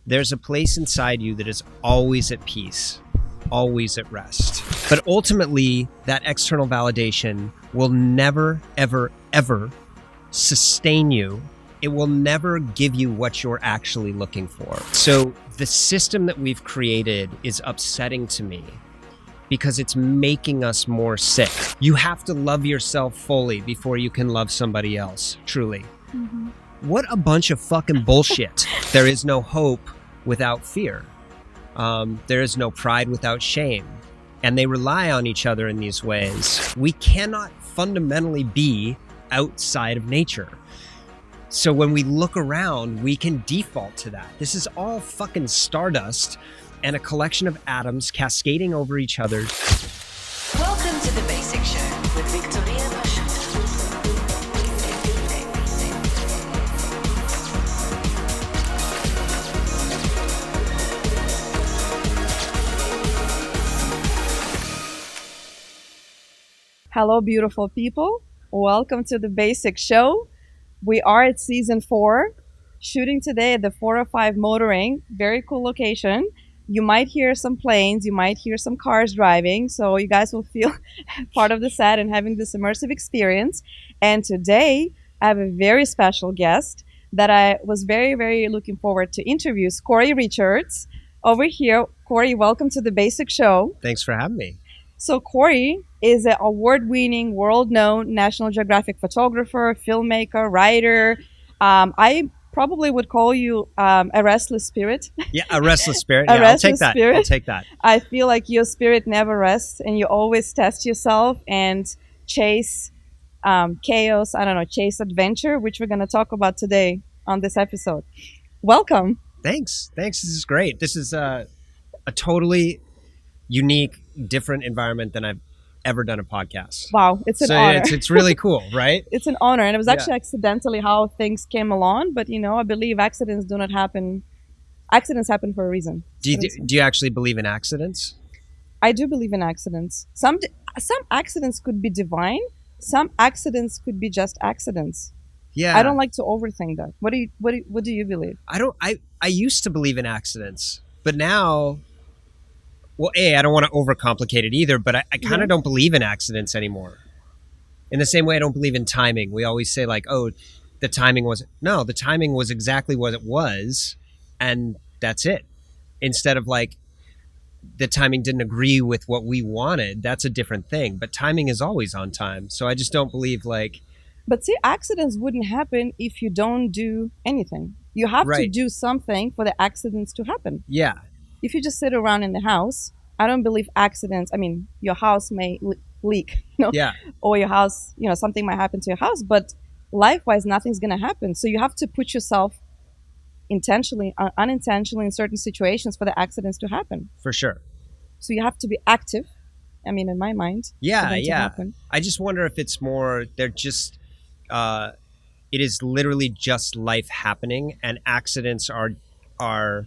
There's a place inside you that is always at peace, always at rest. But ultimately, that external validation will never, ever, ever sustain you. It will never give you what you're actually looking for. So the system that we've created is upsetting to me because it's making us more sick. You have to love yourself fully before you can love somebody else, truly. Mm-hmm. What a bunch of fucking bullshit. There is no hope without fear. There is no pride without shame. And they rely on each other in these ways. We cannot fundamentally be outside of nature. So when we look around, we can default to that. This is all fucking stardust and a collection of atoms cascading over each other. Welcome to The Basic Show with Viktorija Pashuta. Hello, beautiful people. Welcome to The Basic Show. We are at season 4, shooting today at the 405 Motoring. Very cool location. You might hear some planes, you might hear some cars driving, so you guys will feel part of the set and having this immersive experience. And today, I have a very special guest that I was very, very looking forward to interview, Cory Richards. Over here, Cory, welcome to The Basic Show. Thanks for having me. So Cory is an award-winning, world-known National Geographic photographer, filmmaker, writer. I probably would call you a restless spirit. Yeah, a restless spirit. Yeah, I'll take that. I'll take that. I feel like your spirit never rests and you always test yourself and chase chaos, chase adventure, which we're going to talk about today on this episode. Welcome. Thanks. This is great. This is a totally unique, different environment than I've ever done a podcast. Wow, it's an honor. It's really cool, right? It's an honor, and it was actually accidentally how things came along. But I believe accidents do not happen. Accidents happen for a reason. Do you actually believe in accidents? I do believe in accidents. Some accidents could be divine. Some accidents could be just accidents. Yeah. I don't like to overthink that. What do you believe? I used to believe in accidents, but now. Well, I don't want to overcomplicate it either, but I kind of don't believe in accidents anymore. In the same way I don't believe in timing. We always say the timing was exactly what it was, and that's it. Instead of the timing didn't agree with what we wanted, that's a different thing. But timing is always on time. So I just don't believe But see, accidents wouldn't happen if you don't do anything. You have to do something for the accidents to happen. Yeah. If you just sit around in the house, I don't believe accidents. I mean, your house may leak, or your house, something might happen to your house, but life-wise, nothing's going to happen. So you have to put yourself intentionally, unintentionally in certain situations for the accidents to happen. For sure. So you have to be active. I mean, in my mind. Yeah. I just wonder if it's more, they're just, it is literally just life happening, and accidents are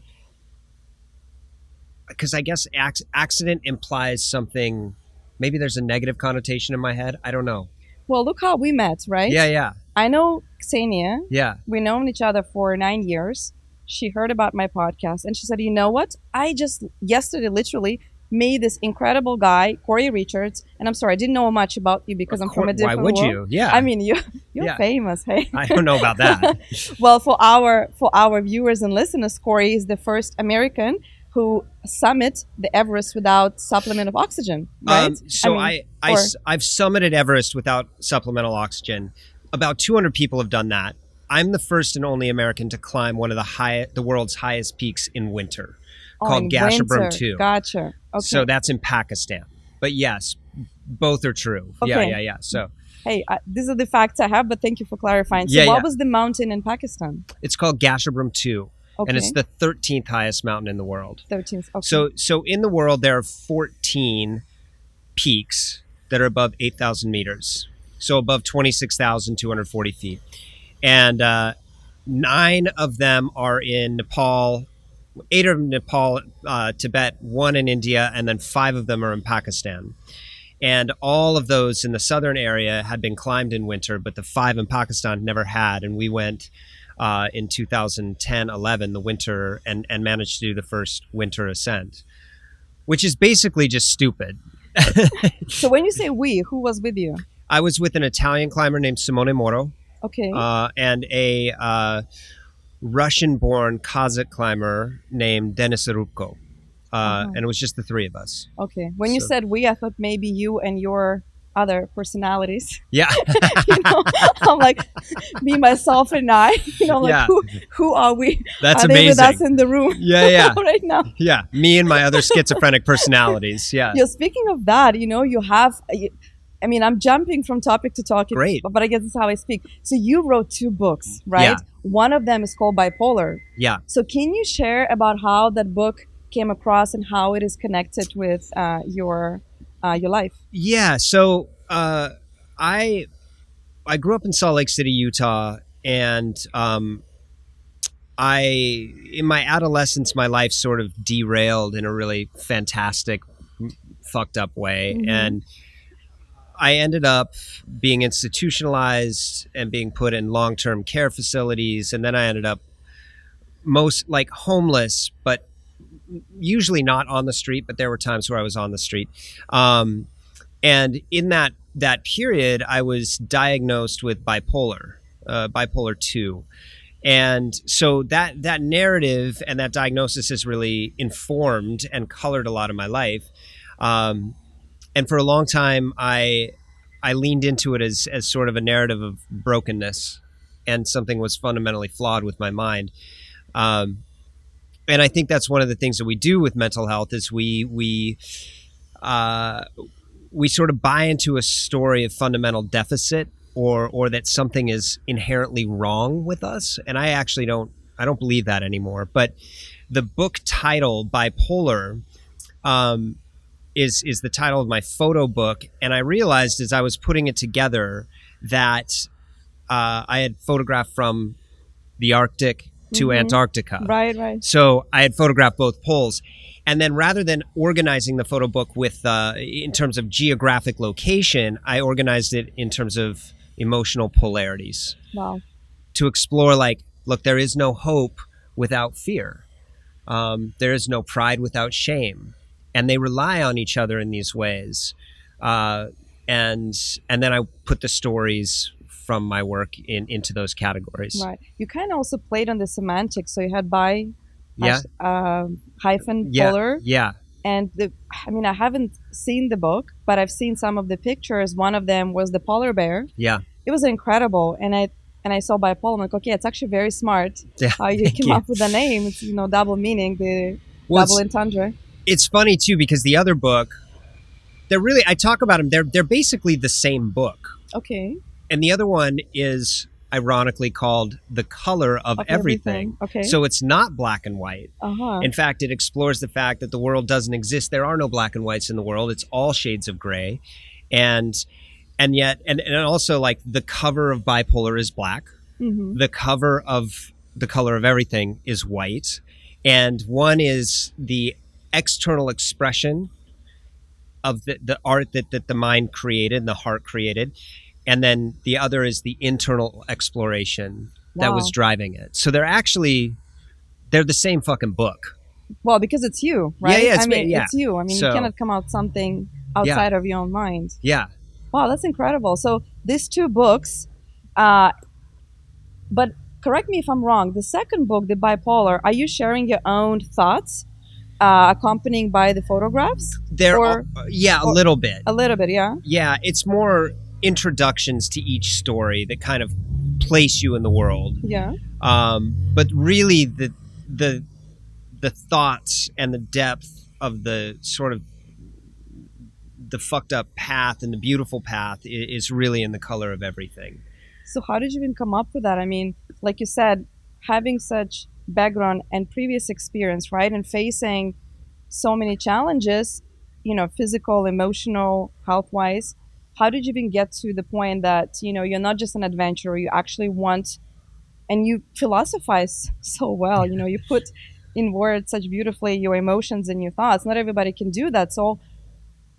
because I guess accident implies something. Maybe there's a negative connotation in my head. I don't know. Well, look how we met, right? Yeah. I know Ksenia. Yeah. We've known each other for 9 years. She heard about my podcast and she said, you know what? I just yesterday literally met this incredible guy, Cory Richards. And I'm sorry, I didn't know much about you because I'm from a different world. Why would you? Yeah. I mean, you're famous, hey? I don't know about that. Well, for our viewers and listeners, Cory is the first American who summit the Everest without supplement of oxygen, right? I've summited Everest without supplemental oxygen. About 200 people have done that. I'm the first and only American to climb one of the world's highest peaks in winter, called Gasherbrum 2. Gotcha. Okay. So that's in Pakistan. But yes, both are true. Okay. Yeah. So, hey, these are the facts I have, but thank you for clarifying. So what was the mountain in Pakistan? It's called Gasherbrum 2. Okay. And it's the 13th highest mountain in the world. 13th, okay. So in the world, there are 14 peaks that are above 8,000 meters. So above 26,240 feet. And 9 of them are in Nepal, 8 are in Nepal, Tibet, 1 in India, and then 5 of them are in Pakistan. And all of those in the southern area had been climbed in winter, but the 5 in Pakistan never had. And we went in 2010-11, the winter, and managed to do the first winter ascent, which is basically just stupid. So when you say we, who was with you? I was with an Italian climber named Simone Moro, Okay. and a Russian-born Kazakh climber named Denis Arubko. And it was just the three of us. Okay. When you So- said we, I thought maybe you and your other personalities. Yeah. You know, I'm like me, myself, and I. You know, like Yeah. who are we? That's are they with amazing. us in the room? Yeah. right now. Yeah. Me and my other schizophrenic personalities. Yeah. Yeah. Speaking of that, you know, you have. I mean, I'm jumping from topic to topic, Great. but I guess this is how I speak. So you wrote 2 books, right? Yeah. One of them is called Bipolar. Yeah. So can you share about how that book came across and how it is connected with your life? Yeah. So I grew up in Salt Lake City, Utah, and in my adolescence, my life sort of derailed in a really fantastic, fucked up way, Mhm. and I ended up being institutionalized and being put in long-term care facilities, and then I ended up homeless, but usually not on the street, but there were times where I was on the street. And in that period, I was diagnosed with bipolar 2. And so that narrative and that diagnosis has really informed and colored a lot of my life. And for a long time, I leaned into it as sort of a narrative of brokenness, and something was fundamentally flawed with my mind. And I think that's one of the things that we do with mental health is we sort of buy into a story of fundamental deficit or that something is inherently wrong with us. And I actually don't believe that anymore. But the book title, Bipolar, is the title of my photo book. And I realized as I was putting it together that I had photographed from the Arctic to Mhm. Antarctica. Right. So I had photographed both poles. And then rather than organizing the photo book with in terms of geographic location, I organized it in terms of emotional polarities Wow. to explore, like, look, there is no hope without fear. There is no pride without shame. And they rely on each other in these ways. And then I put the stories from my work into those categories. Right. You kind of also played on the semantics. So you had bi, Yeah. hyphen, Yeah. polar. Yeah. And I haven't seen the book, but I've seen some of the pictures. One of them was the polar bear. Yeah. It was incredible. And I saw bipolar. I'm like, okay, it's actually very smart Yeah. how you Thank came you. up with the name. It's, double meaning, the Well, double entendre. it's funny too, because the other book, I talk about them. They're basically the same book. Okay. And the other one is ironically called The Color of Everything. Okay. So it's not black and white. Uh-huh. In fact, it explores the fact that the world doesn't exist. There are no black and whites in the world. It's all shades of gray. And yet, and also, like, the cover of Bipolar is black. Mm-hmm. The cover of The Color of Everything is white. And one is the external expression of the art that the mind created and the heart created. And then the other is the internal exploration that was Wow. driving it. So they're the same fucking book. Well, because it's you, right? Yeah, it's I mean, me, yeah. it's you. I mean, So- you cannot come out something outside of your own mind. Yeah. Wow, that's incredible. So these 2 books, but correct me if I'm wrong. The second book, the Bipolar, are you sharing your own thoughts, accompanying by the photographs? They're Or- a little bit. A little bit, yeah. Yeah, it's more introductions to each story that kind of place you in the world. Yeah. But really the thoughts and the depth of the sort of the fucked up path and the beautiful path is really in The Color of Everything. So how did you even come up with that? I mean, like you said, having such background and previous experience, right? And facing so many challenges, physical, emotional, health-wise, how did you even get to the point that, you're not just an adventurer, you actually want, and you philosophize so well, you put in words such beautifully your emotions and your thoughts. Not everybody can do that. So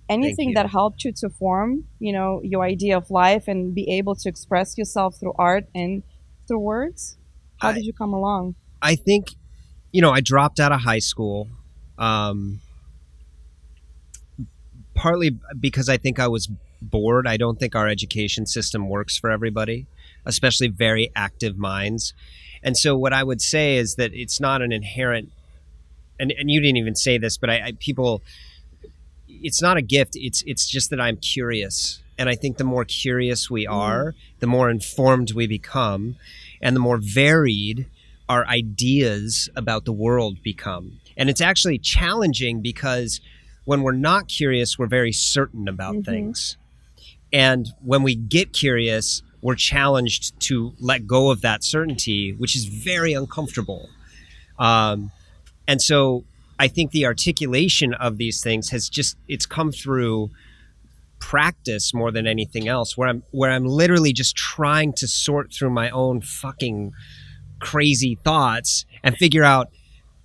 anything you. that helped you to form, your idea of life and be able to express yourself through art and through words? How did you come along? I think, I dropped out of high school, partly because I think I was bored. I don't think our education system works for everybody, especially very active minds. And so what I would say is that it's not an inherent, and you didn't even say this, but people, it's not a gift. It's just that I'm curious. And I think the more curious we are, the more informed we become, and the more varied our ideas about the world become. And it's actually challenging because when we're not curious, we're very certain about things. And when we get curious, we're challenged to let go of that certainty, which is very uncomfortable. And so I think the articulation of these things it's come through practice more than anything else, where I'm literally just trying to sort through my own fucking crazy thoughts and figure out,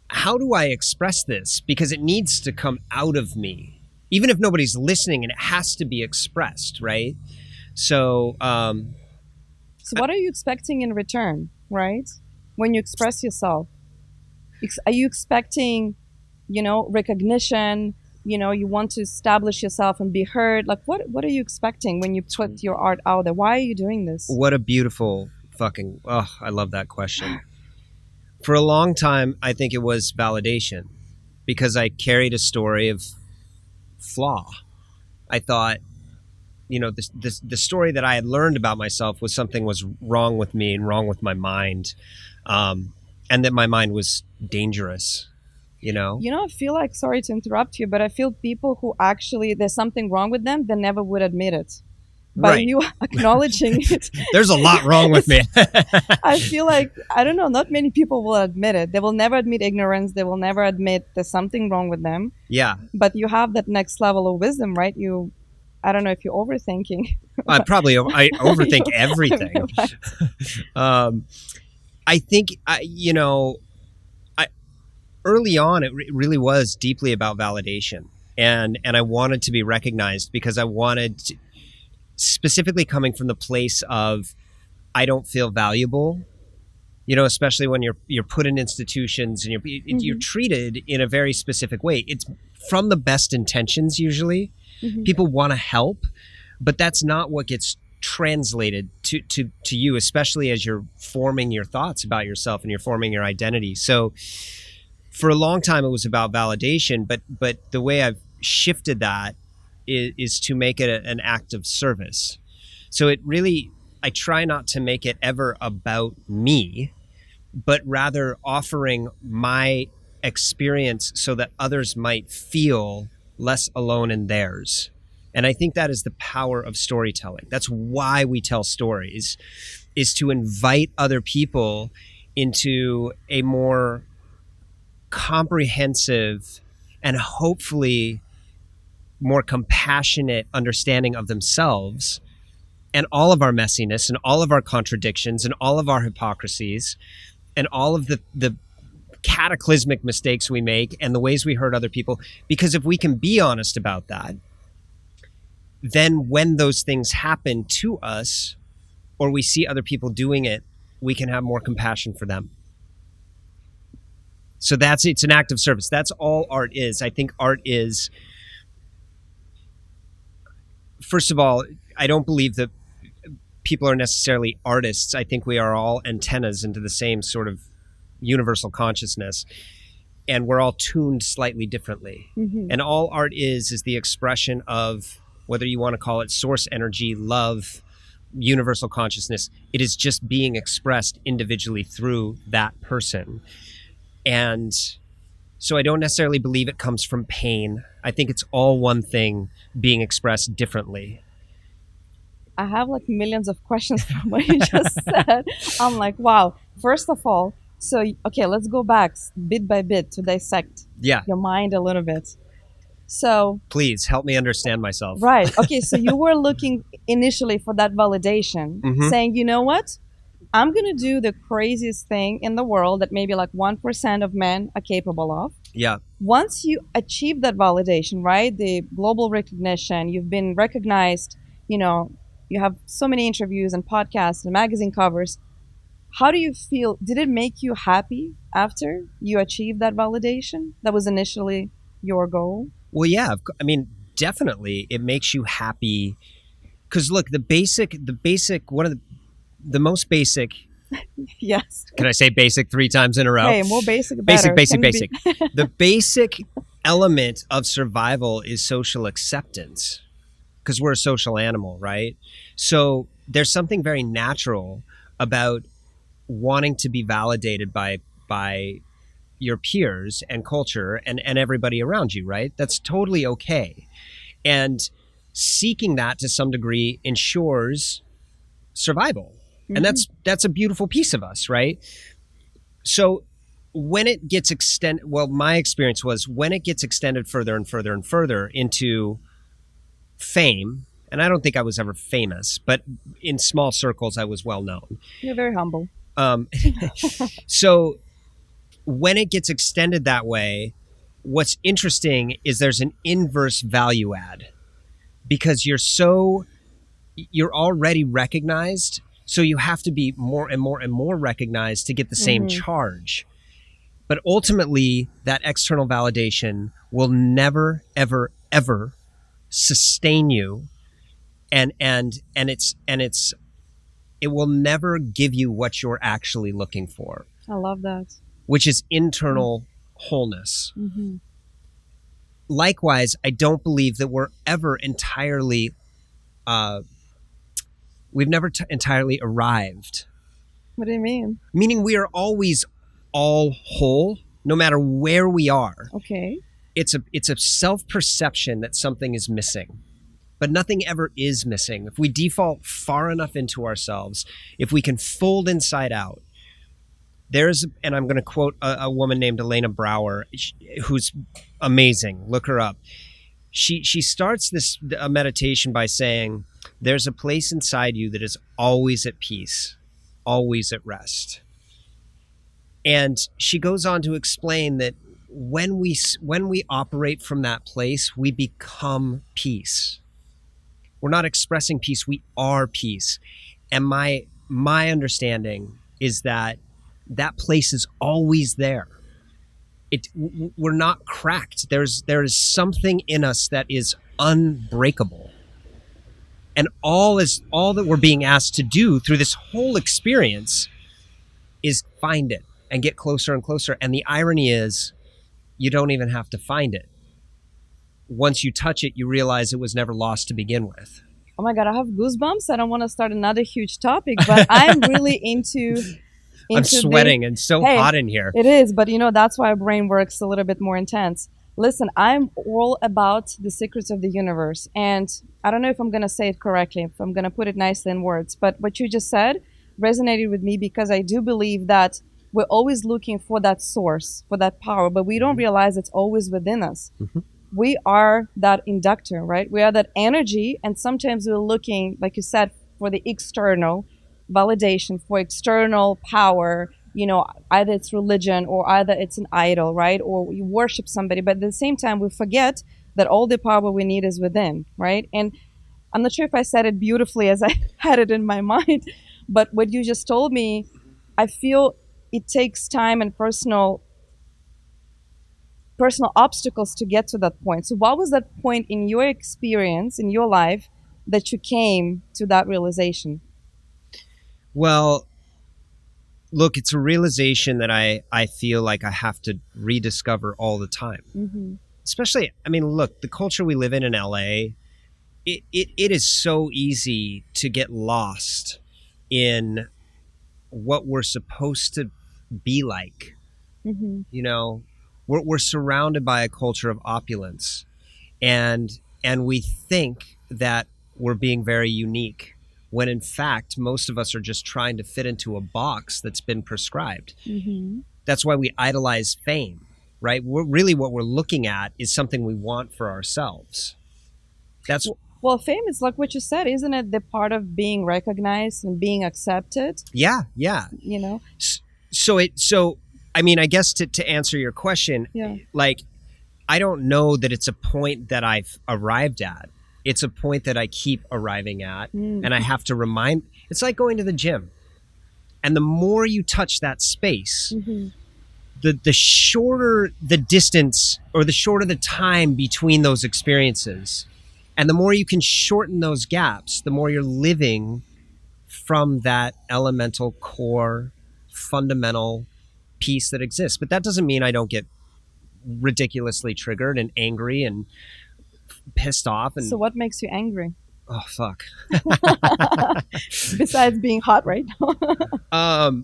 how do I express this? Because it needs to come out of me, even if nobody's listening, and it has to be expressed, right? So, So what are you expecting in return, right? When you express yourself, are you expecting, recognition? You want to establish yourself and be heard. Like, what are you expecting when you put your art out there? Why are you doing this? What a beautiful I love that question. For a long time, I think it was validation, because I carried a story of flaw. I thought, the story that I had learned about myself was something was wrong with me and wrong with my mind, and that my mind was dangerous. I feel like, sorry to interrupt you, but I feel people who actually there's something wrong with them, they never would admit it. By Right. you acknowledging it, There's a lot wrong with me. I feel like, I don't know, not many people will admit it. They will never admit ignorance. They will never admit there's something wrong with them. Yeah. But you have that next level of wisdom, right? I don't know if you're overthinking. I overthink everything. I think, early on, it really was deeply about validation. And I wanted to be recognized, because I wanted to, specifically coming from the place of, I don't feel valuable, especially when you're put in institutions and you're treated in a very specific way. It's from the best intentions usually. People want to help, but that's not what gets translated to you, especially as you're forming your thoughts about yourself and you're forming your identity. So for a long time, it was about validation, but the way I've shifted that is to make it an act of service. So I try not to make it ever about me, but rather offering my experience so that others might feel less alone in theirs. And I think that is the power of storytelling. That's why we tell stories, is to invite other people into a more comprehensive and hopefully more compassionate understanding of themselves and all of our messiness and all of our contradictions and all of our hypocrisies and all of the cataclysmic mistakes we make and the ways we hurt other people. Because if we can be honest about that, then when those things happen to us or we see other people doing it, we can have more compassion for them. So it's an act of service. That's all art is. I think art is, first of all, I don't believe that people are necessarily artists. I think we are all antennas into the same sort of universal consciousness, and we're all tuned slightly differently. And all art is the expression of, whether you want to call it source energy, love, universal consciousness, it is just being expressed individually through that person. And so I don't necessarily believe it comes from pain. I think it's all one thing being expressed differently. I have like millions of questions from what you just said. I'm like, wow. First of all, okay, let's go back bit by bit to dissect your mind a little bit. So please help me understand myself. Right. Okay. So you were looking initially for that validation, saying, you know what? I'm going to do the craziest thing in the world that maybe like 1% of men are capable of. Yeah. Once you achieve that validation, right? The global recognition, you've been recognized, you have so many interviews and podcasts and magazine covers. how do you feel? Did it make you happy after you achieved that validation that was initially your goal? Well, yeah, I mean, definitely it makes you happy. Because look, the basic, one of the most basic, Yes. can I say basic 3 times in a row? Hey, more basic, Basic, better. basic, Can basic. be- The basic element of survival is social acceptance, because we're a social animal, right? So there's something very natural about wanting to be validated by your peers and culture and everybody around you, right? That's totally okay. And seeking that to some degree ensures survival. And that's a beautiful piece of us, right? So when it gets extended, well, my experience was when it gets extended further and further and further into fame, and I don't think I was ever famous, but in small circles I was well known. You're very humble. So when it gets extended that way, what's interesting is there's an inverse value add, because you're already recognized, so you have to be more and more and more recognized to get the same charge. But ultimately, that external validation will never, ever, ever sustain you, and it will never give you what you're actually looking for, I love that. which is internal wholeness. Likewise, I don't believe that we're ever entirely, we've never entirely arrived. What do you mean? Meaning we are always all whole, no matter where we are. Okay. It's a self-perception that something is missing, but nothing ever is missing. If we default far enough into ourselves, if we can fold inside out, and I'm going to quote a woman named Elena Brower, who's amazing. Look her up. She starts a meditation by saying, there's a place inside you that is always at peace, always at rest. And she goes on to explain that when we operate from that place, we become peace. We're not expressing peace, we are peace. And my understanding is that place is always there. We're not cracked. There is something in us that is unbreakable. And all that we're being asked to do through this whole experience is find it and get closer and closer. And the irony is, you don't even have to find it. Once you touch it, you realize it was never lost to begin with. Oh my God, I have goosebumps. I don't want to start another huge topic, but I'm really into I'm sweating and so hot in here. It is, but that's why our brain works a little bit more intense. Listen, I'm all about the secrets of the universe. And I don't know if I'm going to say it correctly, if I'm going to put it nicely in words, but what you just said resonated with me, because I do believe that we're always looking for that source, for that power, but we don't realize it's always within us. We are that inductor, right? We are that energy. And sometimes we're looking, like you said, for the external validation, for external power, either it's religion or either it's an idol, right? Or you worship somebody, but at the same time, we forget that all the power we need is within, right? And I'm not sure if I said it beautifully as I had it in my mind, but what you just told me, I feel it takes time and personal obstacles to get to that point. So what was that point in your experience, in your life, that you came to that realization? Well, look, it's a realization that I feel like I have to rediscover all the time. Especially, I mean, look, the culture we live in LA, it is so easy to get lost in what we're supposed to be like. We're surrounded by a culture of opulence, and we think that we're being very unique, when in fact most of us are just trying to fit into a box that's been prescribed. That's why we idolize fame, right? What we're looking at is something we want for ourselves. Well, fame is like what you said, isn't it? The part of being recognized and being accepted. Yeah. So I mean, I guess to answer your question, like, I don't know that it's a point that I've arrived at. It's a point that I keep arriving at, and I have to remind. It's like going to the gym, And the more you touch that space, Mm-hmm. the shorter the distance or the shorter the time between those experiences. And the more you can shorten those gaps, the more you're living from that elemental core, fundamental piece that exists. But that doesn't mean I don't get ridiculously triggered and angry and pissed off. And So what makes you angry? oh, fuck. Besides being hot right now.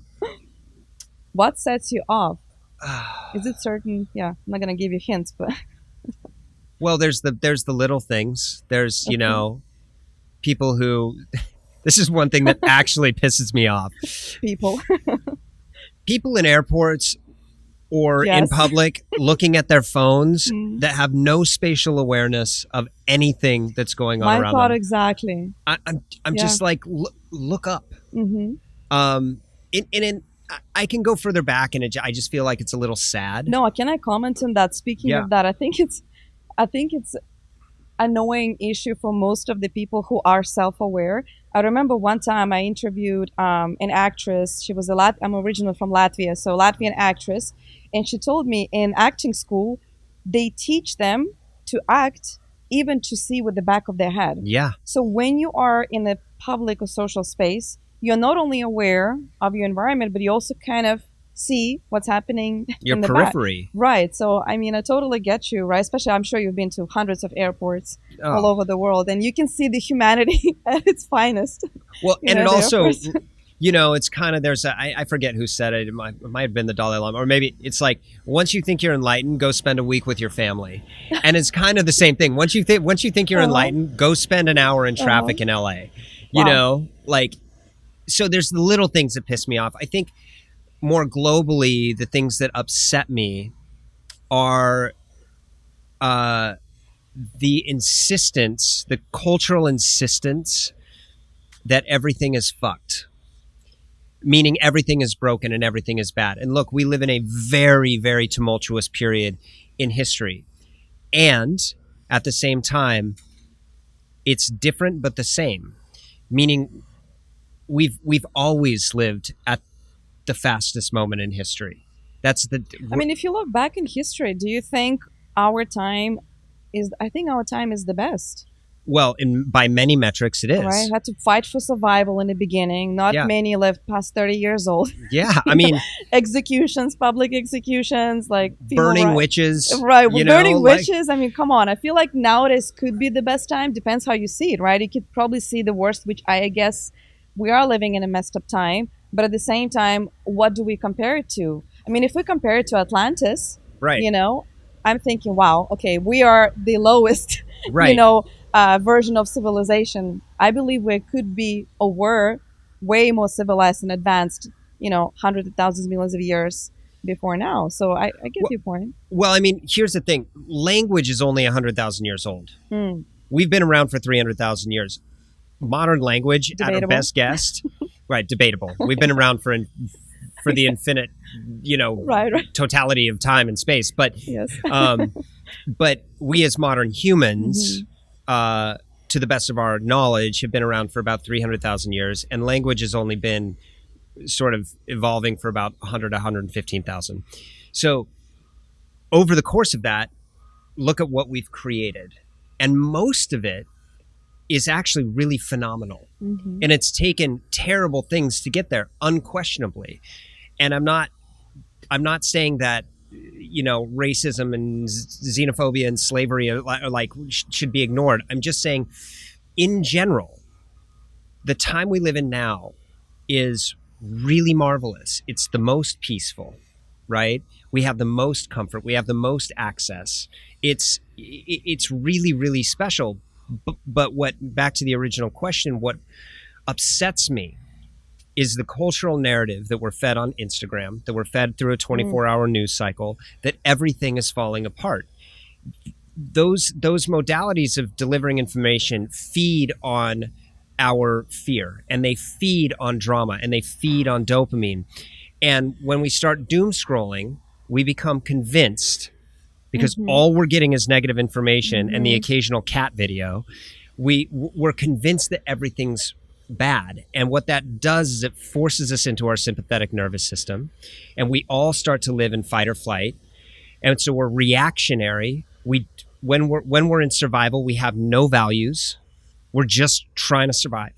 What sets you off? Is it certain? Yeah, I'm not gonna give you hints, but Well, there's the little things. There's, you know, people who, this is one thing that actually pisses me off. People in airports or in Yes. public looking at their phones Mm. that have no spatial awareness of anything that's going on My around thought them. exactly. I'm Yeah. just like, look up. Hmm. I can go further back, and I just feel like it's a little sad. No, can I comment on that? Speaking Yeah. of that, I think it's annoying issue for most of the people who are self-aware. I remember one time I interviewed an actress. She was I'm originally from Latvia, so Latvian actress, and she told me in acting school they teach them to act even to see with the back of their head. Yeah, So when you are in a public or social space, you're not only aware of your environment, but you also kind of see what's happening your in the back. periphery. Right. So, I mean, I totally get you, right? Especially, I'm sure you've been to hundreds of airports all Oh. over the world, and you can see the humanity at its finest. Well, You and know, it the also, airports. you know, it's kind of, I forget who said it. It might have been the Dalai Lama, or maybe it's like, once you think you're enlightened, go spend a week with your family. And it's kind of the same thing. Once you think you're Uh-huh. enlightened, go spend an hour in traffic in LA. You Wow. know, like, so there's the little things that piss me off. I think more globally, the things that upset me are the insistence, the cultural insistence that everything is fucked, meaning everything is broken and everything is bad. And look, we live in a very, very tumultuous period in history. And at the same time, it's different but the same, meaning we've always lived at the fastest moment in history. That's the I mean, if you look back in history, do you think our time I think our time is the best, well, by many metrics it is. right? Had to fight for survival in the beginning. Not Yeah. many lived past 30 years old. Yeah, I mean, Executions, public executions, like female burning rights. witches. Right, you burning know, like- witches. I mean, come on. I feel like nowadays could be the best time. Depends how you see it, right? You could probably see the worst, which I guess we are living in a messed up time. But at the same time, what do we compare it to? I mean, if we compare it to Atlantis, Right. you know, I'm thinking, wow, okay, we are the lowest, Right. you know, version of civilization. I believe we could be or were way more civilized and advanced, you know, hundreds of thousands, millions of years before now. So I get your point. Well, I mean, here's the thing. Language is only 100,000 years old. Hmm. We've been around for 300,000 years. Modern language, at our Debatable. best guess, right, debatable. We've been around for the infinite, you know, Right. totality of time and space. But Yes. but we as modern humans, Mm-hmm. to the best of our knowledge, have been around for about 300,000 years, and language has only been sort of evolving for about 100 to 115,000. So over the course of that, look at what we've created. And most of it is actually really phenomenal. Mhm. And it's taken terrible things to get there, unquestionably. And I'm not saying that, you know, racism and xenophobia and slavery are like should be ignored. I'm just saying, in general, the time we live in now is really marvelous. It's the most peaceful, right? We have the most comfort. We have the most access. It's really, really special. But back to the original question, what upsets me is the cultural narrative that we're fed on Instagram, that we're fed through a 24-hour news cycle, that everything is falling apart. Those modalities of delivering information feed on our fear, and they feed on drama, and they feed on dopamine. And when we start doom scrolling, we become convinced, because all we're getting is negative information and the occasional cat video, we're convinced that everything's bad. And what that does is it forces us into our sympathetic nervous system, and we all start to live in fight or flight. And so we're reactionary. When we're in survival, we have no values. We're just trying to survive.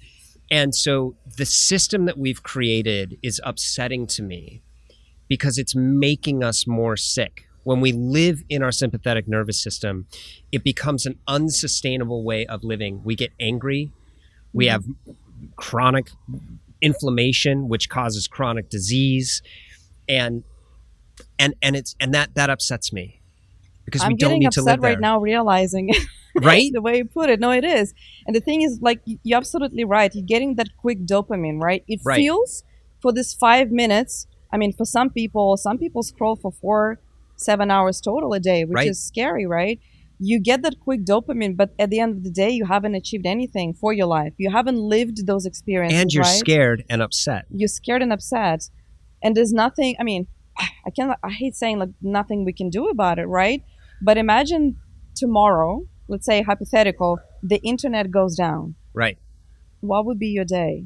And so the system that we've created is upsetting to me because it's making us more sick. When we live in our sympathetic nervous system, it becomes an unsustainable way of living. We get angry. We have chronic inflammation, which causes chronic disease. And that upsets me because we don't need to live there. I'm getting upset right now realizing right? the way you put it. No, it is. And the thing is, like, you're absolutely right. You're getting that quick dopamine, right? It feels for this 5 minutes. I mean, for some people scroll for 4-7 hours total a day, which is scary, right? You get that quick dopamine, but at the end of the day, you haven't achieved anything for your life. You haven't lived those experiences, and you're scared and upset. You're scared and upset. And there's nothing, I mean, I hate saying like nothing we can do about it, right? But imagine tomorrow, let's say hypothetical, the internet goes down. Right. What would be your day?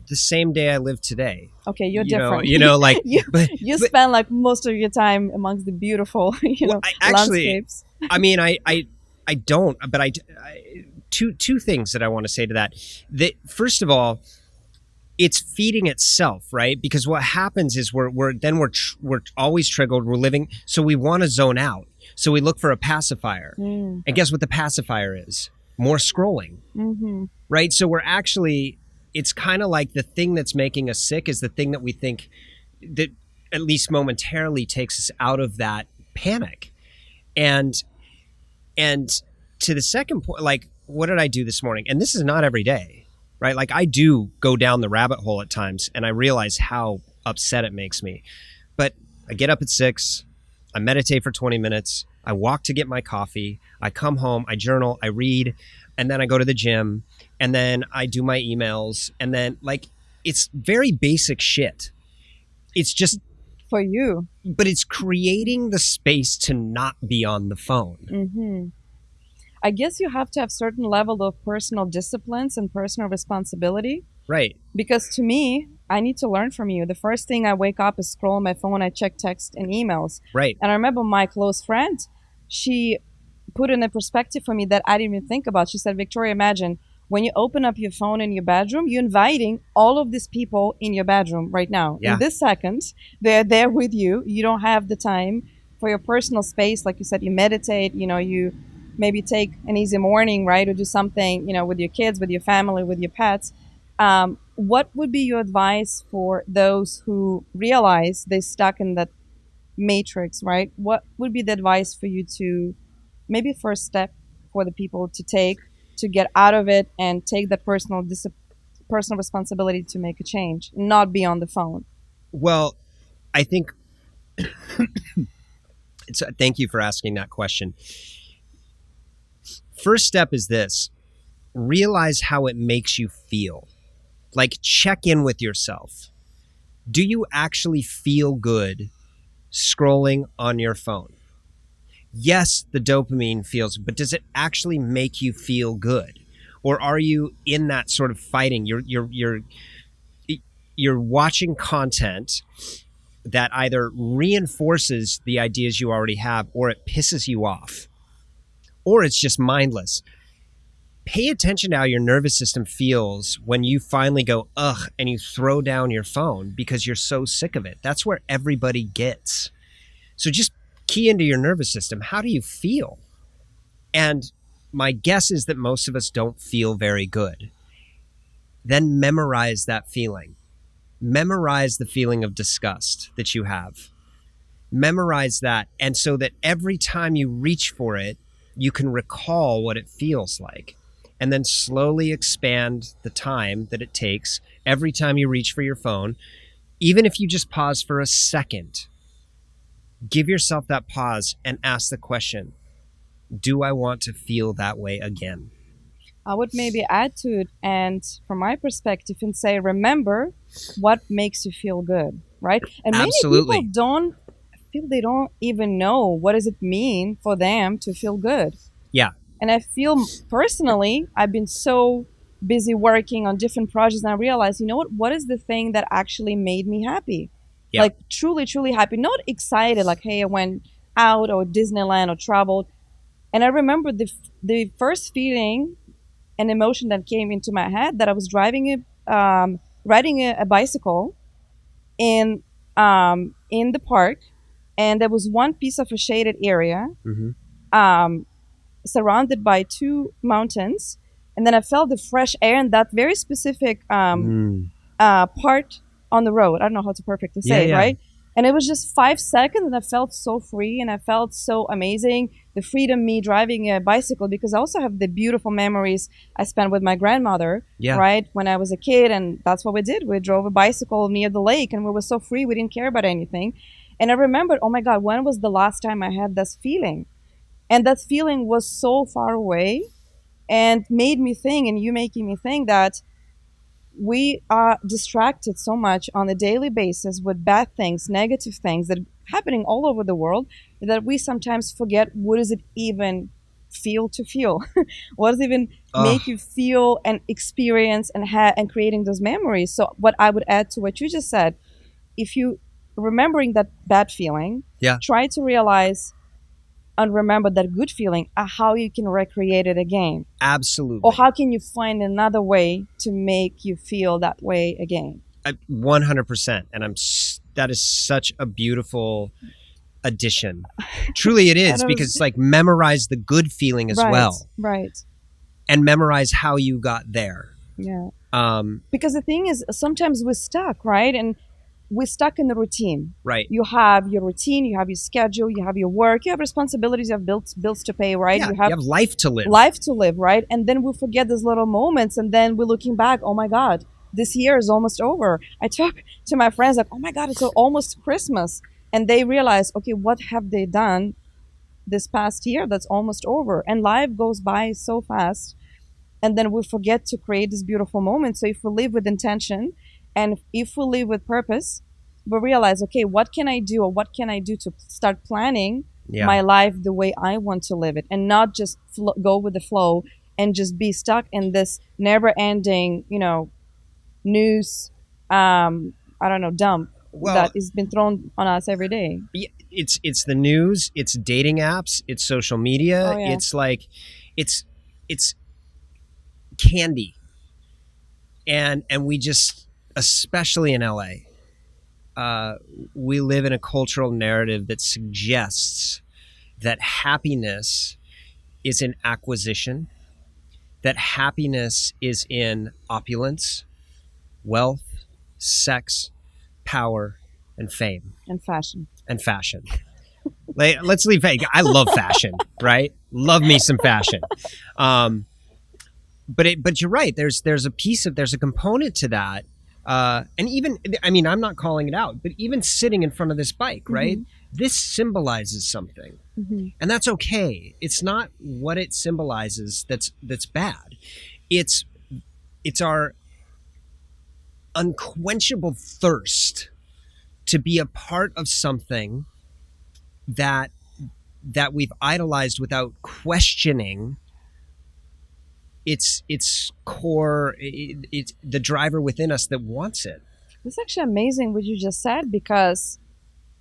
The same day I live today. Okay, you're different. Like you spend like most of your time amongst the beautiful, landscapes. I mean, I don't, but two things that I want to say to that. First of all, it's feeding itself, right? Because what happens is we're always triggered. We're living, so we want to zone out. So we look for a pacifier, and guess what the pacifier is? More scrolling, right? So we're actually, it's kind of like the thing that's making us sick is the thing that we think that at least momentarily takes us out of that panic. And to the second point, like, what did I do this morning? And this is not every day, right? Like, I do go down the rabbit hole at times, and I realize how upset it makes me. But I get up at 6, I meditate for 20 minutes, I walk to get my coffee, I come home, I journal, I read, and then I go to the gym, and then I do my emails, and then, like, it's very basic shit. It's just for you, but it's creating the space to not be on the phone. I guess you have to have certain level of personal disciplines and personal responsibility, right? Because to me, I need to learn from you. The first thing I wake up is scroll my phone, I check text and emails, right? And I remember my close friend, she put in a perspective for me that I didn't even think about. She said, Victoria, imagine when you open up your phone in your bedroom, you're inviting all of these people in your bedroom right now. In this second, they're there with you. You don't have the time for your personal space. Like you said, you meditate, you maybe take an easy morning, right? Or do something, with your kids, with your family, with your pets. What would be your advice for those who realize they're stuck in that matrix, right? What would be the advice for you to, maybe first step for the people to take to get out of it and take that personal responsibility to make a change, not be on the phone? Well, I think thank you for asking that question. First step is this: realize how it makes you feel. Like, check in with yourself. Do you actually feel good scrolling on your phone? Yes, the dopamine feels, but does it actually make you feel good? Or are you in that sort of fighting? You're watching content that either reinforces the ideas you already have, or it pisses you off, or it's just mindless. Pay attention to how your nervous system feels when you finally go, ugh, and you throw down your phone because you're so sick of it. That's where everybody gets. So just key into your nervous system. How do you feel? And my guess is that most of us don't feel very good. Then memorize that feeling. Memorize the feeling of disgust that you have. Memorize that. And so that every time you reach for it, you can recall what it feels like. And then slowly expand the time that it takes every time you reach for your phone. Even if you just pause for a second, give yourself that pause and ask the question, do I want to feel that way again? I would maybe add to it, and from my perspective, and say, remember what makes you feel good, right? And many people they don't even know what does it mean for them to feel good. Yeah. And I feel personally, I've been so busy working on different projects, and I realized, you know what is the thing that actually made me happy? Yeah. Like truly happy, not excited like, hey, I went out or Disneyland or traveled. And I remember the first feeling and emotion that came into my head, that I was riding a bicycle in the park, and there was one piece of a shaded area, Mm-hmm. um, surrounded by two mountains, and then I felt the fresh air in that very specific part on the road. I don't know how to perfectly say it, right? And it was just 5 seconds, and I felt so free, and I felt so amazing. The freedom, me driving a bicycle, because I also have the beautiful memories I spent with my grandmother, Yeah. right, when I was a kid, and that's what we did. We drove a bicycle near the lake, and we were so free. We didn't care about anything. And I remembered, oh my God, when was the last time I had this feeling? And that feeling was so far away, and made me think, and you making me think, that we are distracted so much on a daily basis with bad things, negative things that are happening all over the world, that we sometimes forget what does it even feel to feel. What does it even make you feel and experience and creating those memories. So what I would add to what you just said, if you remembering that bad feeling, try to realize and remember that good feeling, how you can recreate it again. Absolutely. Or how can you find another way to make you feel that way again? 100%. And that is such a beautiful addition. Truly it is, because it's like memorize the good feeling as well. Right. And memorize how you got there. Yeah. Because the thing is, sometimes we're stuck, right? And we're stuck in the routine. Right. You have your routine, you have your schedule, you have your work, you have responsibilities, you have bills to pay, right? Yeah, you have life to live. Life to live, right? And then we forget those little moments, and then we're looking back, oh my God, this year is almost over. I talk to my friends like, oh my God, it's almost Christmas. And they realize, okay, what have they done this past year that's almost over? And life goes by so fast. And then we forget to create this beautiful moment. So if we live with intention, and if we live with purpose, we realize, okay, what can I do, or what can I do to start planning my life the way I want to live it, and not just go with the flow and just be stuck in this never-ending, news, dump that has been thrown on us every day. It's the news, it's dating apps, it's social media. It's like, it's candy. And we just, especially in LA, we live in a cultural narrative that suggests that happiness is in acquisition, that happiness is in opulence, wealth, sex, power, and fame. And fashion. Let's leave. I love fashion, right? Love me some fashion. But you're right. There's a component to that. And even, I'm not calling it out, but even sitting in front of this bike, right? This symbolizes something, and that's okay. It's not what it symbolizes that's bad. It's our unquenchable thirst to be a part of something that we've idolized without questioning its core. It's the driver within us that wants it. It's actually amazing what you just said, because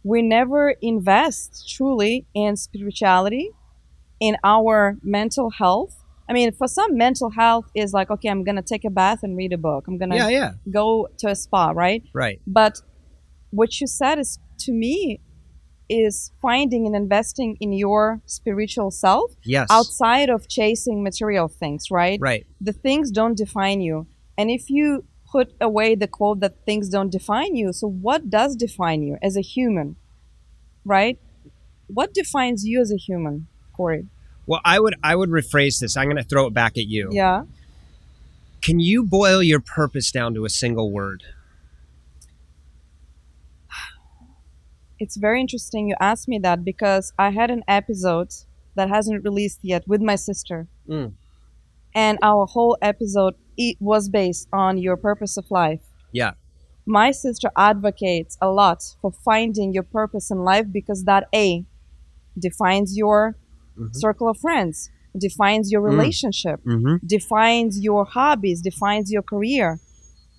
we never invest truly in spirituality, in our mental health. For some, mental health is like, okay, I'm gonna take a bath and read a book. I'm gonna go to a spa, right? Right. But what you said is, to me, is finding and investing in your spiritual self, outside of chasing material things, right? Right. The things don't define you. And if you put away the quote that things don't define you, so what does define you as a human, right? What defines you as a human, Cory? Well, I would rephrase this. I'm going to throw it back at you. Yeah. Can you boil your purpose down to a single word? It's very interesting you asked me that, because I had an episode that hasn't released yet with my sister. And our whole episode, it was based on your purpose of life. Yeah. My sister advocates a lot for finding your purpose in life, because that defines your circle of friends. defines your relationship, defines your hobbies, defines your career.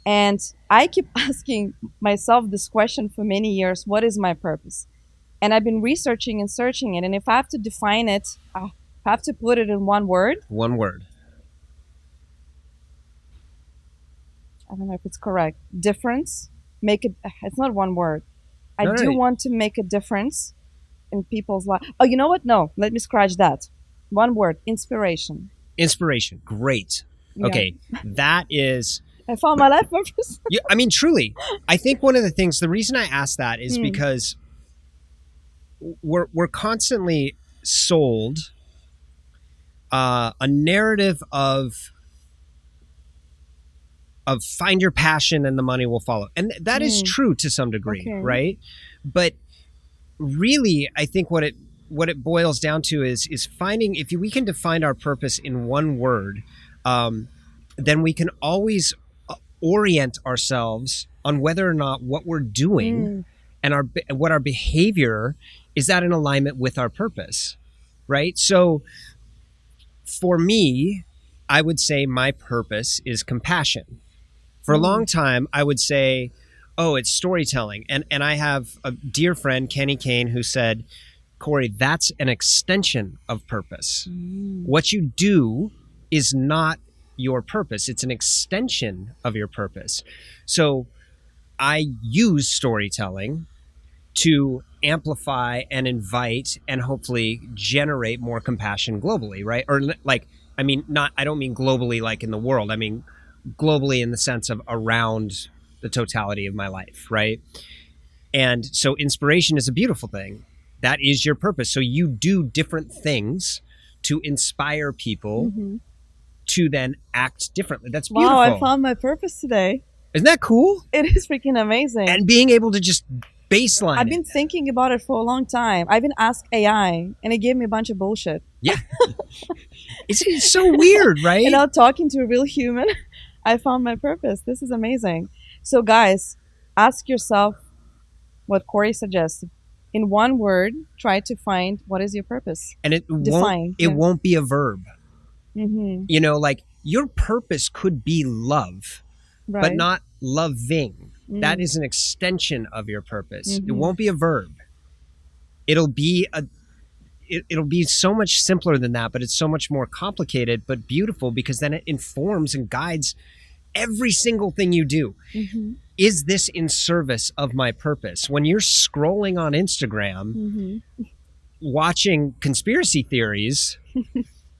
And I keep asking myself this question for many years: what is my purpose? And I've been researching and searching it. And if I have to define it, I have to put it in one word. One word. I don't know if it's correct. Difference. Make it. It's not one word. I No, do no. want to make a difference in people's life. Oh, you know what? No, let me scratch that. One word. Inspiration. Inspiration. Great. Yeah. Okay. That is... I found my life purpose. I mean, truly, I think one of the things, the reason I asked that is because we're constantly sold a narrative of find your passion and the money will follow. And that is true to some degree, Okay. right? But really, I think what it boils down to is finding, if we can define our purpose in one word, then we can always orient ourselves on whether or not what we're doing and what our behavior is that in alignment with our purpose, right? So for me, I would say my purpose is compassion. For a long time, I would say, oh, it's storytelling. And I have a dear friend, Kenny Kane, who said, Cory, that's an extension of purpose. What you do is not your purpose. It's an extension of your purpose. So I use storytelling to amplify and invite and hopefully generate more compassion globally, right? Or like, I mean, I don't mean globally like in the world. I mean globally in the sense of around the totality of my life, right? And so inspiration is a beautiful thing. That is your purpose. So you do different things to inspire people to then act differently. That's beautiful. Wow, I found my purpose today. Isn't that cool? It is freaking amazing. And being able to just baseline I've been thinking about it for a long time. I've been asked AI, and it gave me a bunch of bullshit. Yeah. It's so weird, right? You know, talking to a real human, I found my purpose. This is amazing. So guys, ask yourself what Cory suggested. In one word, try to find what is your purpose. And it won't be a verb. You know, like your purpose could be love, Right. but not loving. That is an extension of your purpose. It won't be a verb. It'll be it'll be so much simpler than that, but it's so much more complicated, but beautiful, because then it informs and guides every single thing you do. Is this in service of my purpose? When you're scrolling on Instagram, watching conspiracy theories,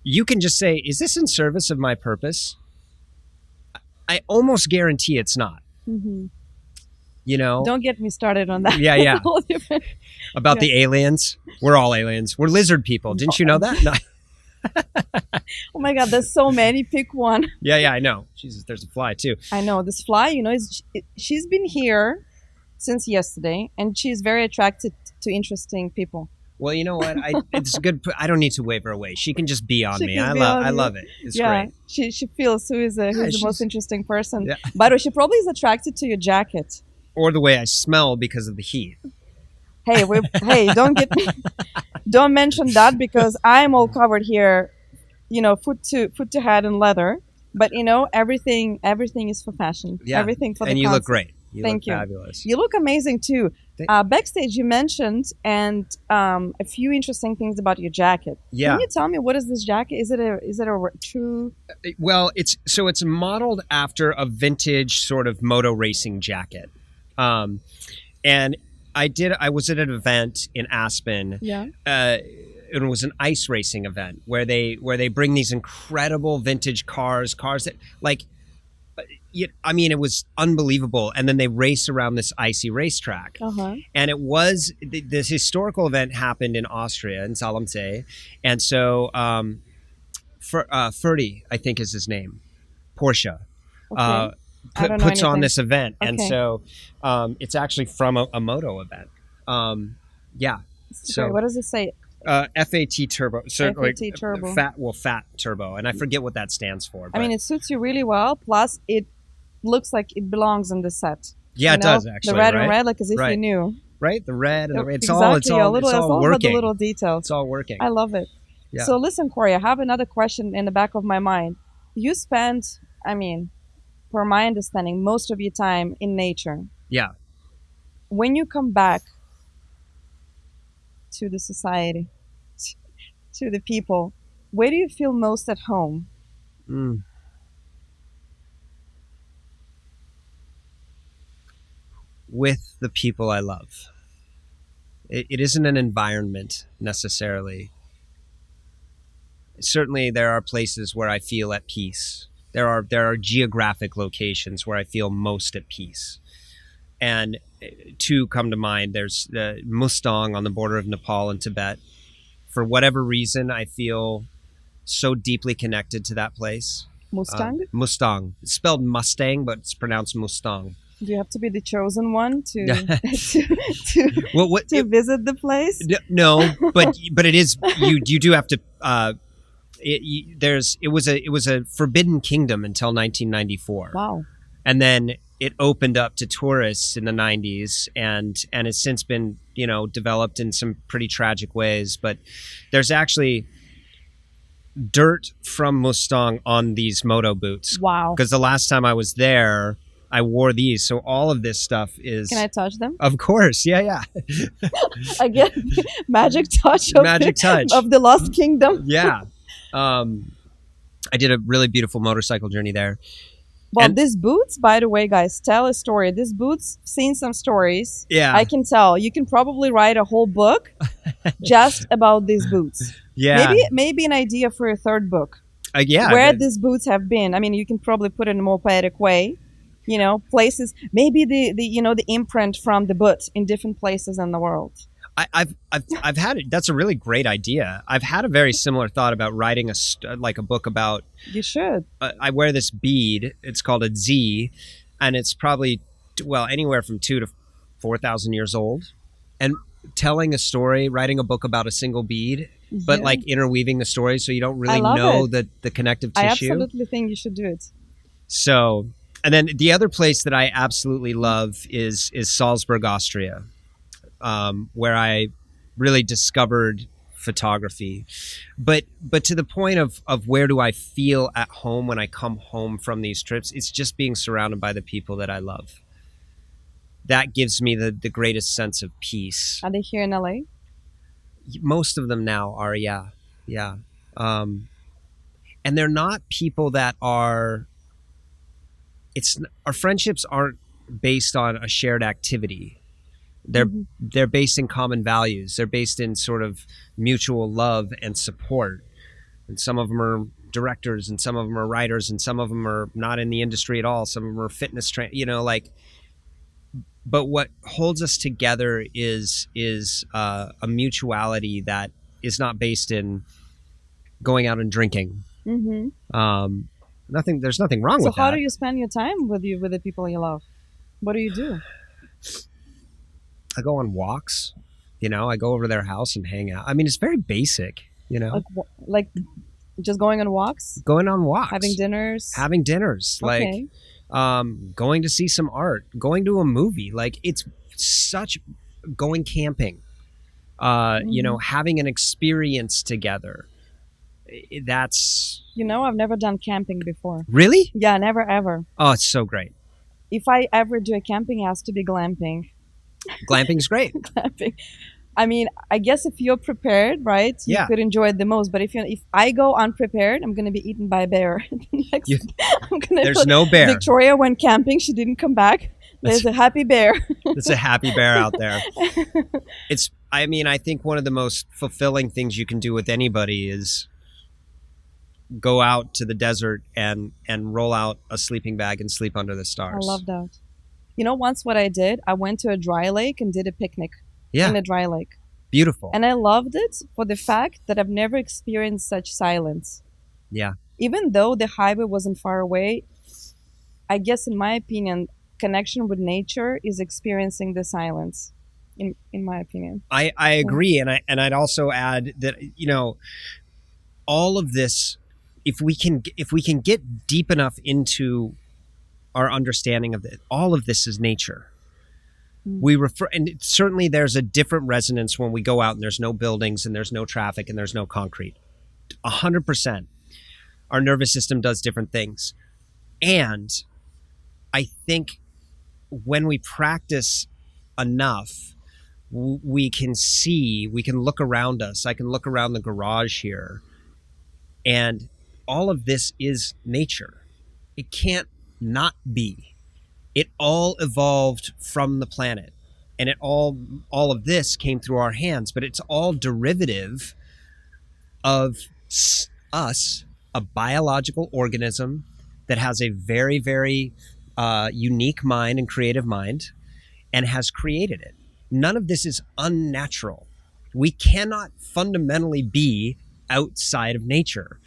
you can just say, is this in service of my purpose? I almost guarantee it's not. You know? Don't get me started on that. Yeah, yeah. It's a whole different- About the aliens. We're all aliens. We're lizard people. Didn't you know that? No. Oh my God, there's so many. Pick one. Yeah, I know. Jesus, there's a fly too. I know. This fly, you know, she's been here since yesterday, and she's very attracted to interesting people. Well, you know what? It's good. I don't need to wave her away. She can just be on She me. can I be on you. love it. It's Yeah, great. she feels who's the she's- most interesting person. Yeah. By the way, she probably is attracted to your jacket. Or the way I smell because of the heat. Hey, don't don't mention that, because I'm all covered here, you know, foot to head in leather. But you know, everything is for fashion. Yeah. Everything for the And you look concept. great. You Thank look you. fabulous. You look amazing too. Backstage, you mentioned a few interesting things about your jacket. Yeah. Can you tell me, what is this jacket? Is it a true? Well, it's modeled after a vintage sort of moto racing jacket. And I was at an event in Aspen. Yeah. It was an ice racing event where they bring these incredible vintage cars that like, I mean, it was unbelievable. And then they race around this icy racetrack. And it was, this historical event happened in Austria, in Salemsee. And so Ferdi, I think is his name, Porsche, Okay. I don't know puts on anything. this event. And Okay. so it's actually from a moto event. Yeah. So Sorry, what does it say? FAT turbo. So FAT turbo. Fat turbo. And I forget what that stands for. I mean, it suits you really well. Plus, it looks like it belongs in the set. yeah, You it know, does actually. The red right? and red, like as if Right. you knew. Right? The red and the red. It's exactly. all It's all about the working. little details. It's all working. I love it. Yeah. So listen, Cory, I have another question in the back of my mind. You spend, I mean, for my understanding, most of your time in nature. Yeah. When you come back to the society, to the people, where do you feel most at home? Mm. With the people I love. It isn't an environment necessarily. Certainly there are places where I feel at peace. There are geographic locations where I feel most at peace. And two come to mind. There's the Mustang on the border of Nepal and Tibet. For whatever reason, I feel so deeply connected to that place. Mustang? Mustang. It's spelled Mustang, but it's pronounced Mustang. Do you have to be the chosen one to Well, to visit the place? No, but it is you do have to. It was a forbidden kingdom until 1994. Wow. And then it opened up to tourists in the 90s, and it's since been developed in some pretty tragic ways. But there's actually dirt from Mustang on these moto boots. Wow. Because the last time I was there, I wore these. So all of this stuff is... Can I touch them? Of course. Yeah. Again, magic touch of the Lost Kingdom. Yeah. I did a really beautiful motorcycle journey there. Well, And- these boots, by the way, guys, tell a story. These boots, seen some stories. Yeah. I can tell. You can probably write a whole book just about these boots. Yeah. Maybe an idea for a third book. Yeah. Where these boots have been. I mean, you can probably put it in a more poetic way. Places. Maybe the imprint from the boot in different places in the world. I've had it. That's a really great idea. I've had a very similar thought about writing a book about. You should. I wear this bead. It's called a Z, and it's probably anywhere from 2,000 to 4,000 years old, and telling a story, writing a book about a single bead, but like interweaving the story so you don't really know the connective tissue. I absolutely think you should do it. So, and then the other place that I absolutely love is Salzburg, Austria. Where I really discovered photography, but to the point of where do I feel at home when I come home from these trips, it's just being surrounded by the people that I love. That gives me the greatest sense of peace. Are they here in LA? Most of them now are, yeah. And they're not people that are. Our friendships aren't based on a shared activity. They're based in common values. They're based in sort of mutual love and support. And some of them are directors, and some of them are writers, and some of them are not in the industry at all. Some of them are fitness But what holds us together is a mutuality that is not based in going out and drinking. Mm-hmm. There's nothing wrong with that. So how do you spend your time with the people you love? What do you do? I go on walks, I go over to their house and hang out. I mean, it's very basic, Like just going on walks? Going on walks. Having dinners? Okay. Going to see some art, going to a movie. Like, it's such going camping, having an experience together. That's... I've never done camping before. Really? Yeah, never ever. Oh, it's so great. If I ever do a camping, it has to be glamping. Glamping's great. Glamping. I mean, I guess if you're prepared, right, you could enjoy it the most. But if I go unprepared, I'm going to be eaten by a bear. There's no bear. Viktorija went camping. She didn't come back. There's a happy bear. It's a happy bear out there. I think one of the most fulfilling things you can do with anybody is go out to the desert and roll out a sleeping bag and sleep under the stars. I love that. Once what I did, I went to a dry lake and did a picnic in a dry lake. Beautiful. And I loved it for the fact that I've never experienced such silence. Yeah. Even though the highway wasn't far away, I guess in my opinion, connection with nature is experiencing the silence. In my opinion. I agree. And I'd also add that, all of this, if we can get deep enough into our understanding of it, all of this is nature. We refer, and certainly there's a different resonance when we go out and there's no buildings and there's no traffic and there's no concrete. 100%. Our nervous system does different things. And I think when we practice enough, we can look around us. I can look around the garage here, and all of this is nature. It can't not be. It all evolved from the planet, and all of this came through our hands, but it's all derivative of us, a biological organism that has a very, very unique mind and creative mind, and has created it. None of this is unnatural. We cannot fundamentally be outside of nature.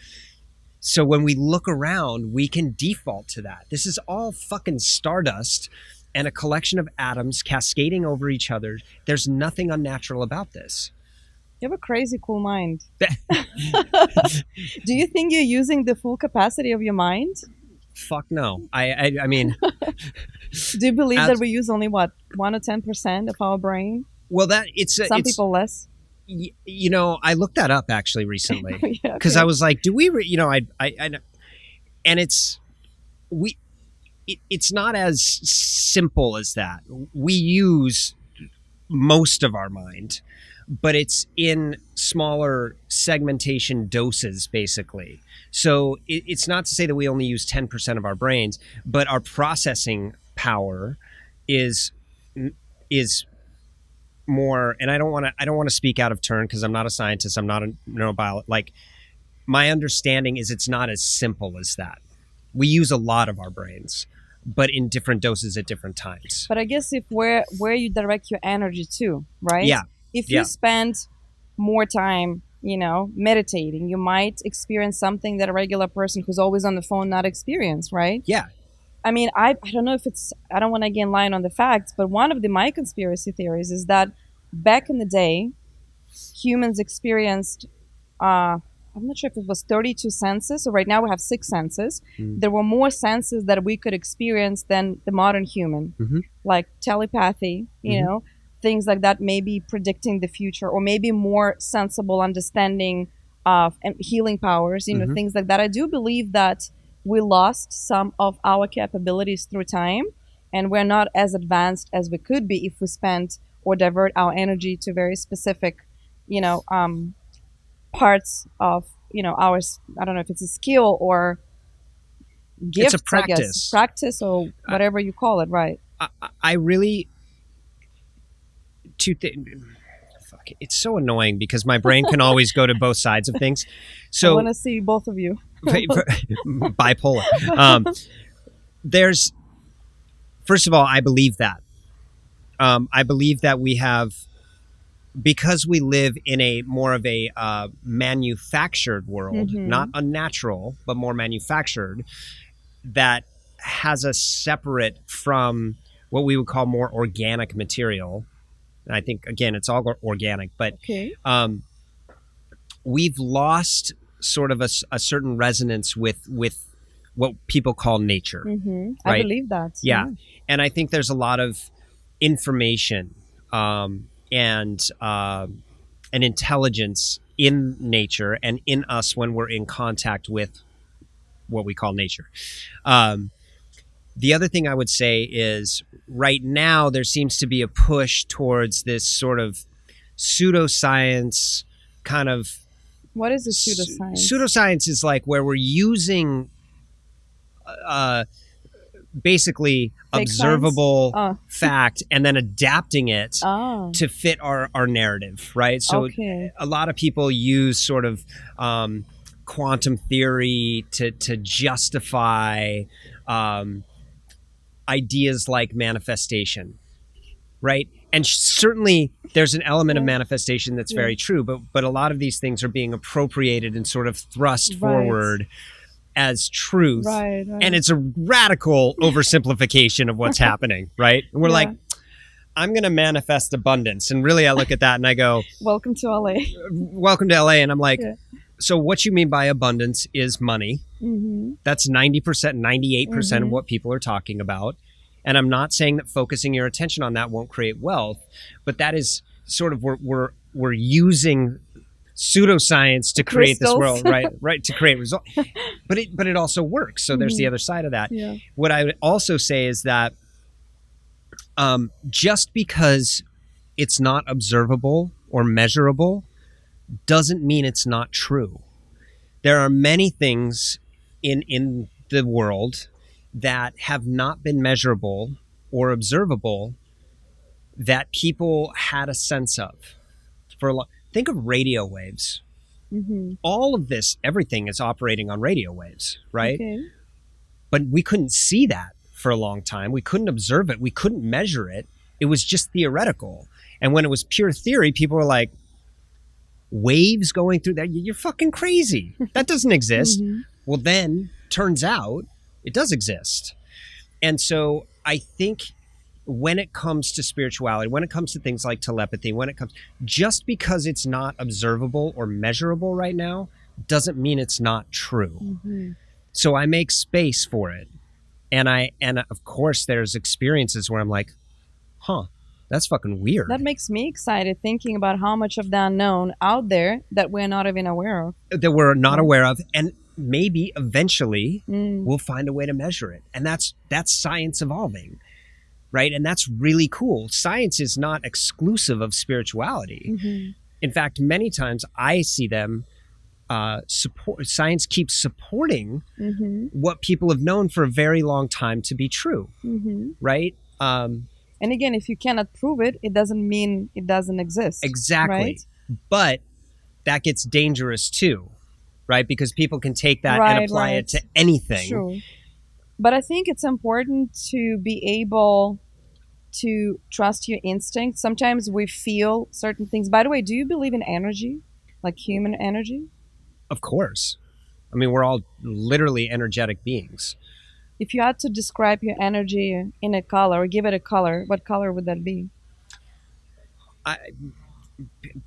So when we look around, we can default to that. This is all fucking stardust and a collection of atoms cascading over each other. There's nothing unnatural about this. You have a crazy cool mind. Do you think you're using the full capacity of your mind? Fuck no. I mean... Do you believe that we use only, 1 or 10% of our brain? Well, Some people less. You know, I looked that up actually recently Yeah, because okay. I was like, do we, and it's not as simple as that. We use most of our mind, but it's in smaller segmentation doses, basically. So it's not to say that we only use 10% of our brains, but our processing power is more. And I don't want to speak out of turn because I'm not a scientist. I'm not a neurobiologist. Like, my understanding is it's not as simple as that. We use a lot of our brains, but in different doses at different times. But I guess if where you direct your energy to, right? Yeah. If you spend more time, meditating, you might experience something that a regular person who's always on the phone not experience, right? Yeah. I mean, I don't know if I don't want to again lie on the facts, but one of my conspiracy theories is that back in the day, humans experienced, I'm not sure if it was 32 senses, so right now we have 6 senses. There were more senses that we could experience than the modern human, like telepathy, things like that, maybe predicting the future, or maybe more sensible understanding of and healing powers, things like that. I do believe that we lost some of our capabilities through time, and we're not as advanced as we could be if we spent or divert our energy to very specific, parts of, ours. I don't know if it's a skill or gift, it's a practice. I guess. Practice or whatever you call it, right? I really... Fuck, it's so annoying because my brain can always go to both sides of things. So I want to see both of you. Bipolar. First of all, I believe that. I believe that we have, because we live in a more of a manufactured world, not unnatural, but more manufactured, that has us separate from what we would call more organic material. I think, again, it's all organic, but we've lost sort of a certain resonance with what people call nature. Right? I believe that. Yeah. And I think there's a lot of information and intelligence in nature and in us when we're in contact with what we call nature. The other thing I would say is right now there seems to be a push towards this sort of pseudoscience kind of... What is a pseudoscience? Pseudoscience is like where we're using basically Fake observable fact and then adapting it to fit our narrative, right? So a lot of people use sort of quantum theory to justify ideas like manifestation, right? And certainly there's an element of manifestation that's very true, but a lot of these things are being appropriated and sort of thrust forward as truth. Right. And it's a radical oversimplification of what's happening, right? And we're like, I'm going to manifest abundance. And really I look at that and I go, welcome to LA. Welcome to LA. And I'm like, so what you mean by abundance is money. That's 90%, 98% of what people are talking about. And I'm not saying that focusing your attention on that won't create wealth, but that is sort of we're using pseudoscience to create this Crystals. world, right, to create results. But it also works. So there's the other side of that. Yeah. What I would also say is that just because it's not observable or measurable doesn't mean it's not true. There are many things in the world that have not been measurable or observable that people had a sense of. Think of radio waves. All of this, everything is operating on radio waves, right? Okay. But we couldn't see that for a long time. We couldn't observe it. We couldn't measure it. It was just theoretical. And when it was pure theory, people were like, waves going through that? You're fucking crazy. That doesn't exist. Well, then turns out it does exist. And so I think when it comes to spirituality, when it comes to things like telepathy, just because it's not observable or measurable right now doesn't mean it's not true. So I make space for it. And of course there's experiences where I'm like, that's fucking weird. That makes me excited thinking about how much of the unknown out there that we're not even aware of. That we're not aware of. And maybe eventually we'll find a way to measure it. And that's science evolving. Right? And that's really cool. Science is not exclusive of spirituality. In fact, many times I see them science keeps supporting what people have known for a very long time to be true. Right? And again, if you cannot prove it, it doesn't mean it doesn't exist. Exactly. Right? But that gets dangerous too, right? Because people can take that and apply it to anything. True. But I think it's important to be able to trust your instincts. Sometimes we feel certain things. By the way, do you believe in energy? Like human energy? Of course. I mean, we're all literally energetic beings. If you had to describe your energy in a color or give it a color, what color would that be?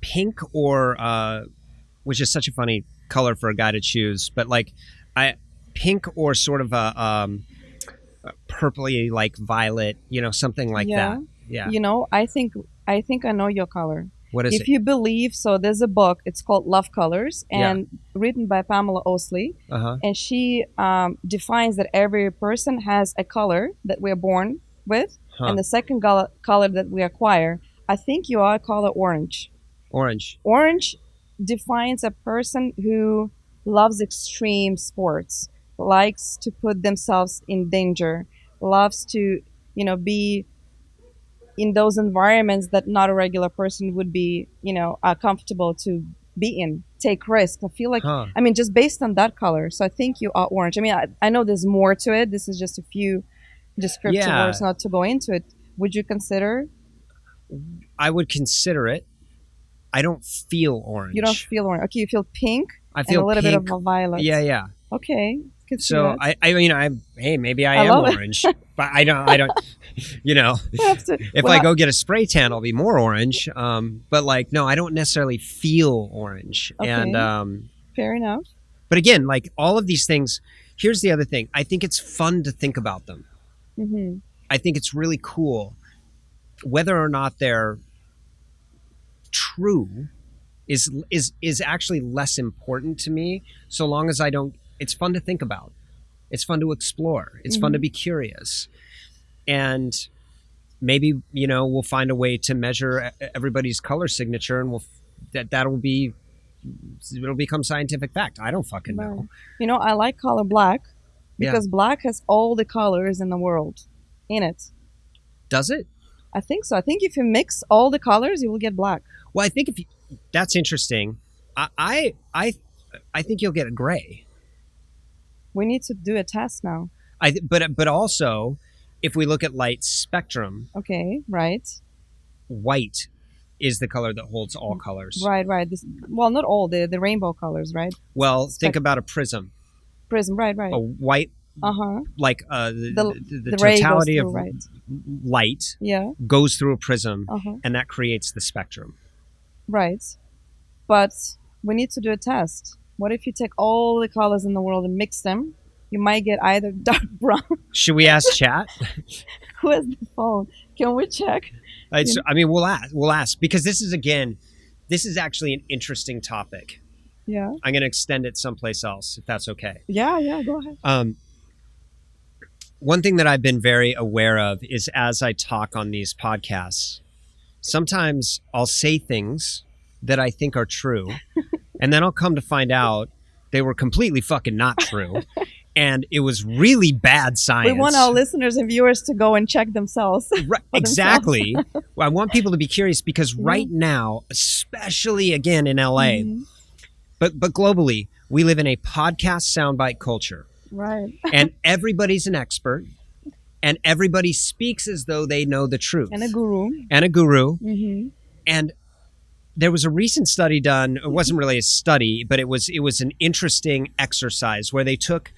Pink or, which is such a funny color for a guy to choose, but like pink or sort of a purpley like violet, something like that. Yeah. I think I know your color. What is it? If you believe, so there's a book, it's called Love Colors, and written by Pamela Osley. And she defines that every person has a color that we're born with, and the second color that we acquire. I think you are color orange. Orange defines a person who loves extreme sports, likes to put themselves in danger, loves to, be in those environments that not a regular person would be, comfortable to be in, take risks. I feel like, just based on that color. So I think you are orange. I mean, I know there's more to it. This is just a few descriptive words, not to go into it. Would you consider? I would consider it. I don't feel orange. You don't feel orange. Okay, you feel pink. I feel and a little pink. bit of a violet. Yeah. Okay. So maybe I am orange, but I don't, if I go get a spray tan, I'll be more orange. But no, I don't necessarily feel orange. Okay. And, fair enough. But again, like all of these things, here's the other thing. I think it's fun to think about them. I think it's really cool. Whether or not they're true is actually less important to me, so long as it's fun to think about. It's fun to explore. It's fun to be curious. And maybe, we'll find a way to measure everybody's color signature, and it'll become scientific fact. I don't fucking know. I like color black because black has all the colors in the world in it. Does it? I think so. I think if you mix all the colors, you will get black. Well, I think that's interesting. I think you'll get a gray. We need to do a test now. But also, if we look at light spectrum, okay, right, white is the color that holds all colors. Right. Not all the rainbow colors, right? Well, think about a prism. Right. A white, like the totality of light goes through a prism, and that creates the spectrum. Right, but we need to do a test. What if you take all the colors in the world and mix them? You might get either dark brown. Should we ask chat? Who has the phone? Can we check? We'll ask because this is, again, This is actually an interesting topic. Yeah. I'm going to extend it someplace else, if that's okay. Yeah, go ahead. One thing that I've been very aware of is as I talk on these podcasts, sometimes I'll say things that I think are true, and then I'll come to find out they were completely fucking not true, and it was really bad science. We want our listeners and viewers to go and check themselves. Right, exactly. Well, I want people to be curious because right now, especially again in LA, but globally, we live in a podcast soundbite culture. Right. And everybody's an expert, and everybody speaks as though they know the truth. And a guru. Mm-hmm. And there was a recent study done. It wasn't really a study, but it was an interesting exercise where they took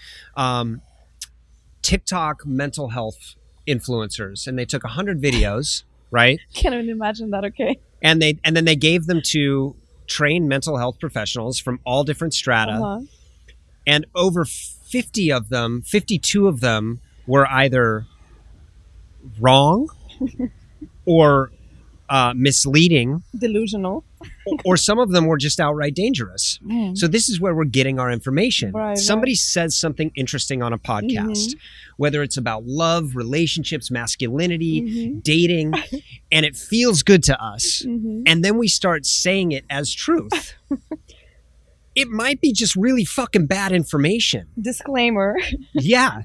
TikTok mental health influencers, and they took 100 videos, right? Can't even imagine that. Okay. And then they gave them to trained mental health professionals from all different strata, and over 52 of them were either wrong or misleading, delusional, or some of them were just outright dangerous. So this is where we're getting our information. Somebody says something interesting on a podcast, whether it's about love, relationships, masculinity, dating, and it feels good to us. And then we start saying it as truth. It might be just really fucking bad information. Disclaimer. Yeah.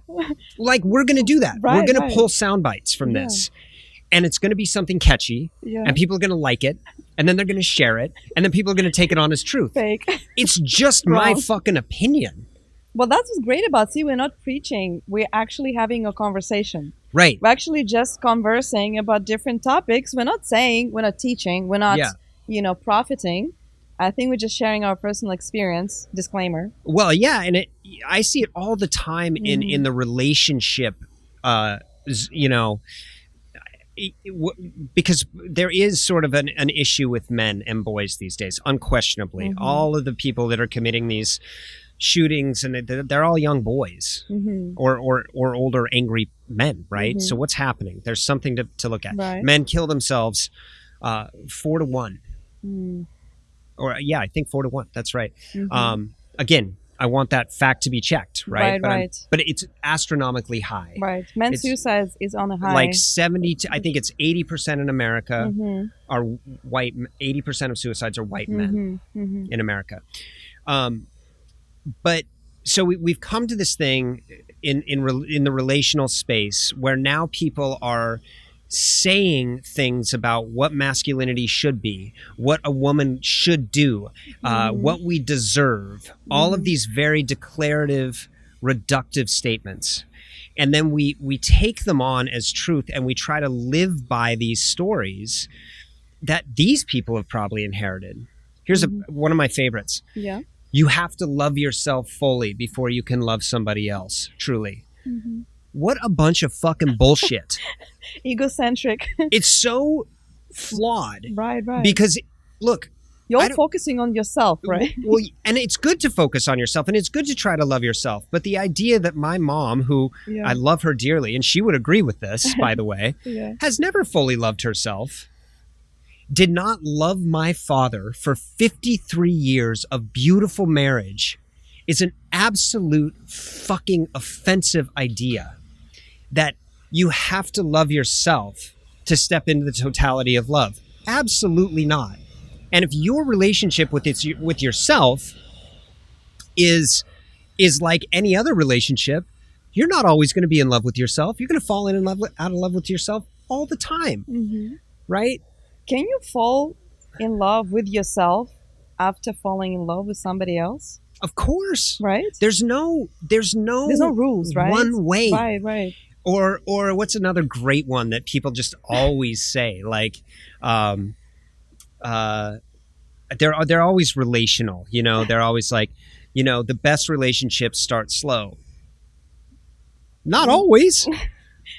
Like, we're going to do that. We're going to pull sound bites from this. And it's going to be something catchy. And people are going to like it. And then they're going to share it. And then people are going to take it on as truth. Fake. It's just my fucking opinion. Well, that's what's great about, see, we're not preaching. We're actually having a conversation. Right. We're actually just conversing about different topics. We're not saying, we're not teaching, we're not, profiting. I think we're just sharing our personal experience. Disclaimer. Well, yeah, and I see it all the time in the relationship, because there is sort of an issue with men and boys these days, unquestionably. All of the people that are committing these shootings, and they're all young boys or older angry men, right? So what's happening? There's something to look at. Right. Men kill themselves 4 to 1. Or I think 4 to 1. That's right. Again, I want that fact to be checked, right? But it's astronomically high. Right. Men's suicide is on a high. Like 70 to, I think it's 80% in America are white. 80% of suicides are white men in America. But so we've come to this thing in the relational space where now people are saying things about what masculinity should be, what a woman should do, what we deserve, all of these very declarative, reductive statements. And then we take them on as truth, and we try to live by these stories that these people have probably inherited. Here's one of my favorites. Yeah. You have to love yourself fully before you can love somebody else, truly. What a bunch of fucking bullshit. Egocentric. It's so flawed. Right. Because, look. You're focusing on yourself, right? Well, and it's good to focus on yourself, and it's good to try to love yourself. But the idea that my mom, who I love her dearly, and she would agree with this, by the way, has never fully loved herself, did not love my father for 53 years of beautiful marriage, is an absolute fucking offensive idea. That you have to love yourself to step into the totality of love. Absolutely not. And if your relationship with yourself is like any other relationship, you're not always going to be in love with yourself. You're going to fall out of love with yourself all the time, right? Can you fall in love with yourself after falling in love with somebody else? Of course, right? There's no rules, right? One way, right. Or what's another great one that people just always say? Like, they're always relational. They're always like, the best relationships start slow. Not always.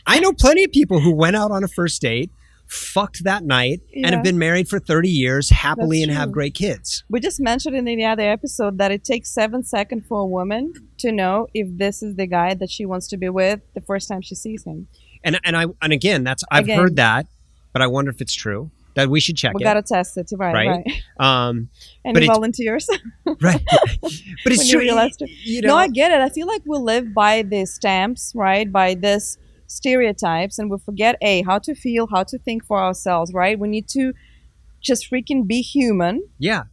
I know plenty of people who went out on a first date, fucked that night, and have been married for 30 years happily and have great kids. We just mentioned in the other episode that it takes 7 seconds for a woman to know if this is the guy that she wants to be with the first time she sees him. And again, I've heard that, but I wonder if it's true. that we should check We it. gotta test it, right? Any it's- volunteers? Right. But it's When you true. realize it. You know, No, I get it. I feel like we live by these stamps, right? By this stereotypes, and we forget how to feel, how to think for ourselves, right? We need to just freaking be human, yeah.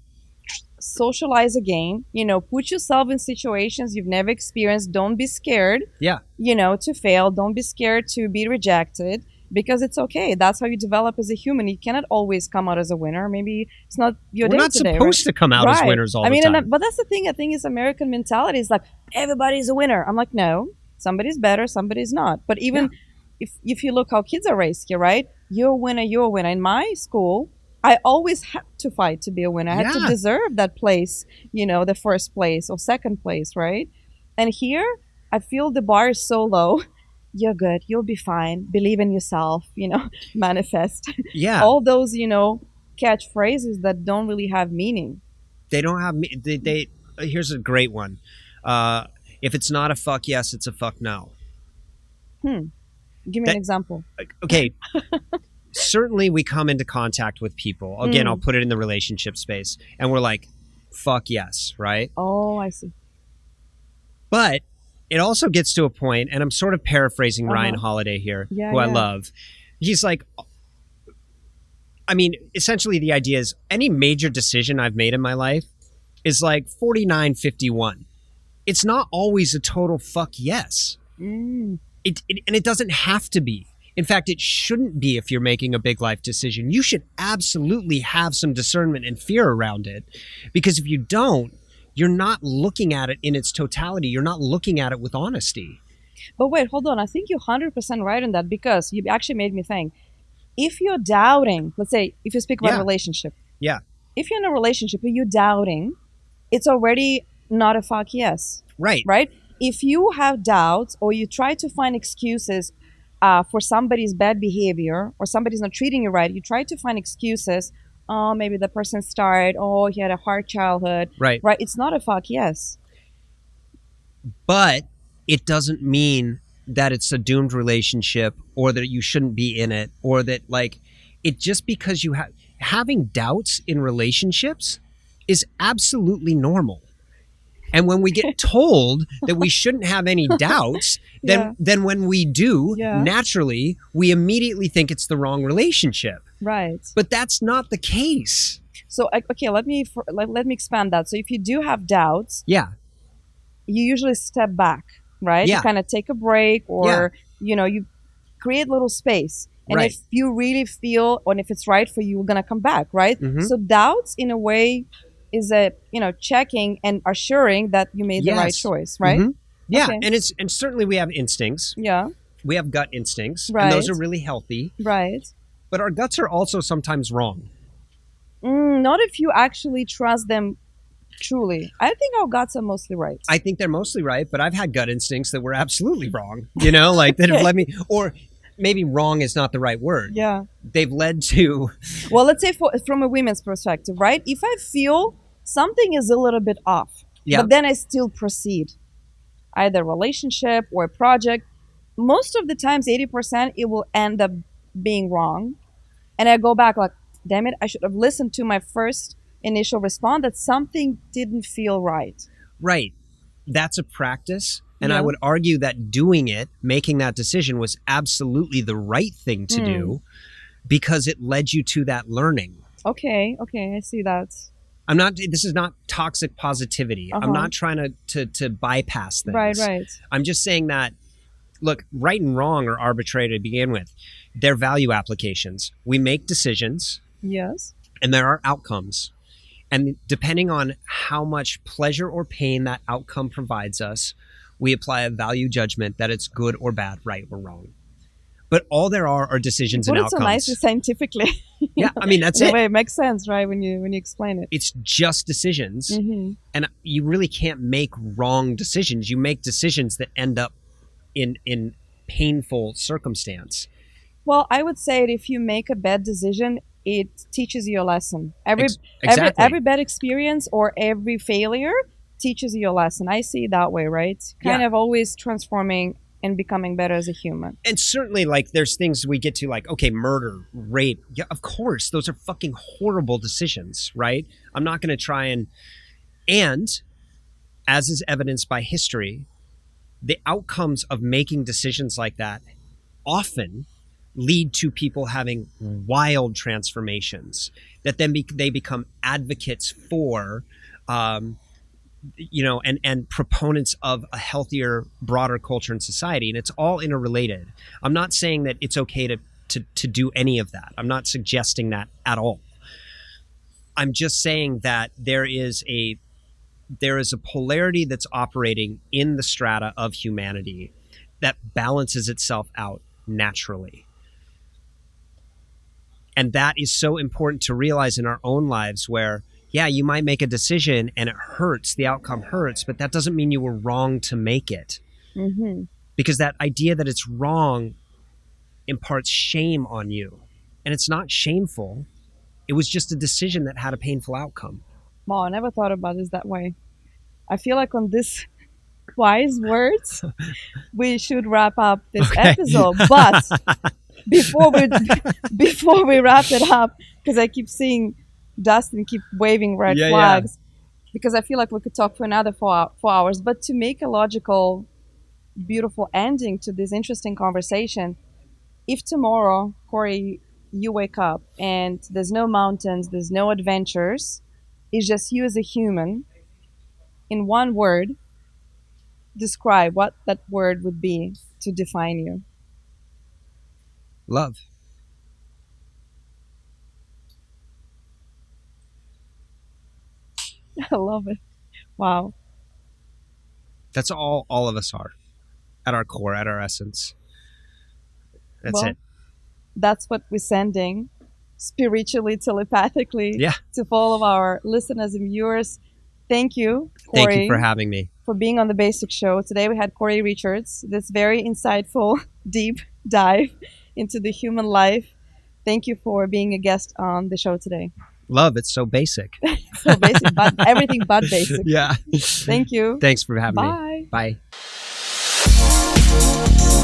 socialize again, put yourself in situations you've never experienced. Don't be scared, Yeah. to fail. Don't be scared to be rejected, because it's okay. That's how you develop as a human. You cannot always come out as a winner. Maybe it's not your We're day not today, supposed to come out as Right. winners all I mean, the time. but that's the thing. I think is American mentality is like everybody's a winner. I'm like, no, somebody's better, somebody's not. But even if you look how kids are raised here, right? You're a winner. You're a winner. In my school, I always had to fight to be a winner. I had to deserve that place, the first place or second place, right? And here, I feel the bar is so low. You're good. You'll be fine. Believe in yourself, manifest. Yeah. All those, catchphrases that don't really have meaning. They don't have they here's a great one. If it's not a fuck yes, it's a fuck no. Give me an example. Okay. Certainly we come into contact with people. Again, I'll put it in the relationship space, and we're like, fuck yes, right? Oh, I see. But it also gets to a point, and I'm sort of paraphrasing Ryan Holiday here, who I love. He's like, I mean, essentially the idea is any major decision I've made in my life is like 49-51. It's not always a total fuck yes. And it doesn't have to be. In fact, it shouldn't be if you're making a big life decision. You should absolutely have some discernment and fear around it. Because if you don't, you're not looking at it in its totality. You're not looking at it with honesty. But wait, hold on. I think you're 100% right on that, because you actually made me think. If you're doubting, let's say, if you speak about a relationship. Yeah. If you're in a relationship and you're doubting, it's already not a fuck yes. Right. Right? If you have doubts or you try to find excuses for somebody's bad behavior or somebody's not treating you right, you try to find excuses. Oh, maybe the person's tired. Oh, he had a hard childhood. Right. Right. It's not a fuck yes. But it doesn't mean that it's a doomed relationship or that you shouldn't be in it, or that it just because you having doubts in relationships is absolutely normal. And when we get told that we shouldn't have any doubts, then when we do, naturally, we immediately think it's the wrong relationship. Right. But that's not the case. So, okay, let me expand that. So if you do have doubts, you usually step back, right? Yeah. You kind of take a break, or, you create little space. And if you really feel, or if it's right for you, you're going to come back, right? So doubts, in a way, is a checking and assuring that you made the right choice, right? Yeah, Okay. and certainly we have instincts. Yeah. We have gut instincts, Right. and those are really healthy. Right. But our guts are also sometimes wrong. Not if you actually trust them truly. I think our guts are mostly right. I think they're mostly right, but I've had gut instincts that were absolutely wrong. That have led me, or maybe wrong is not the right word. Yeah. They've led to. Well, let's say from a women's perspective, right? If I feel something is a little bit off, but then I still proceed, either a relationship or a project, most of the times, 80%, it will end up being wrong. And I go back like, damn it, I should have listened to my first initial response that something didn't feel right. Right. That's a practice. And I would argue that doing it, making that decision, was absolutely the right thing to do, because it led you to that learning. Okay, I see that. This is not toxic positivity. I'm not trying to bypass things. Right. I'm just saying that, look, right and wrong are arbitrary to begin with. They're value applications. We make decisions. Yes. And there are outcomes. And depending on how much pleasure or pain that outcome provides us, we apply a value judgment that it's good or bad, right or wrong. But all there are decisions and outcomes. Put it so nicely scientifically. Yeah, I mean, that's it. It makes sense, right, when you explain it. It's just decisions. And you really can't make wrong decisions. You make decisions that end up in painful circumstance. Well, I would say that if you make a bad decision, it teaches you a lesson. Every bad experience or every failure teaches you a lesson. I see it that way, right? Kind of always transforming and becoming better as a human. And certainly, like, there's things we get to, like, okay, murder, rape. Yeah, of course, those are fucking horrible decisions, right? I'm not going to try and as is evidenced by history, the outcomes of making decisions like that often lead to people having wild transformations that then they become advocates for, and proponents of a healthier, broader culture and society. And it's all interrelated. I'm not saying that it's okay to do any of that. I'm not suggesting that at all. I'm just saying that there is a polarity that's operating in the strata of humanity that balances itself out naturally. And that is so important to realize in our own lives where, yeah, you might make a decision and it hurts, the outcome hurts, but that doesn't mean you were wrong to make it. Mm-hmm. Because that idea that it's wrong imparts shame on you. And it's not shameful. It was just a decision that had a painful outcome. Wow, I never thought about it that way. I feel like on this wise words, we should wrap up this episode. But before we wrap it up, because I keep seeing Dustin keep waving red flags, because I feel like we could talk for another 4 hours. But to make a logical, beautiful ending to this interesting conversation, if tomorrow, Cory, you wake up and there's no mountains, there's no adventures, it's just you as a human, in one word, describe what that word would be to define you. Love. I love it. Wow. That's all of us are at our core, at our essence. That's it. That's what we're sending spiritually, telepathically to all of our listeners and viewers. Thank you, Cory. Thank you for having me. For being on The Basic Show. Today we had Cory Richards. This very insightful, deep dive into the human life. Thank you for being a guest on the show today. Love, it's so basic. So basic, but everything but basic. Yeah. Thank you. Thanks for having me. Bye. Bye.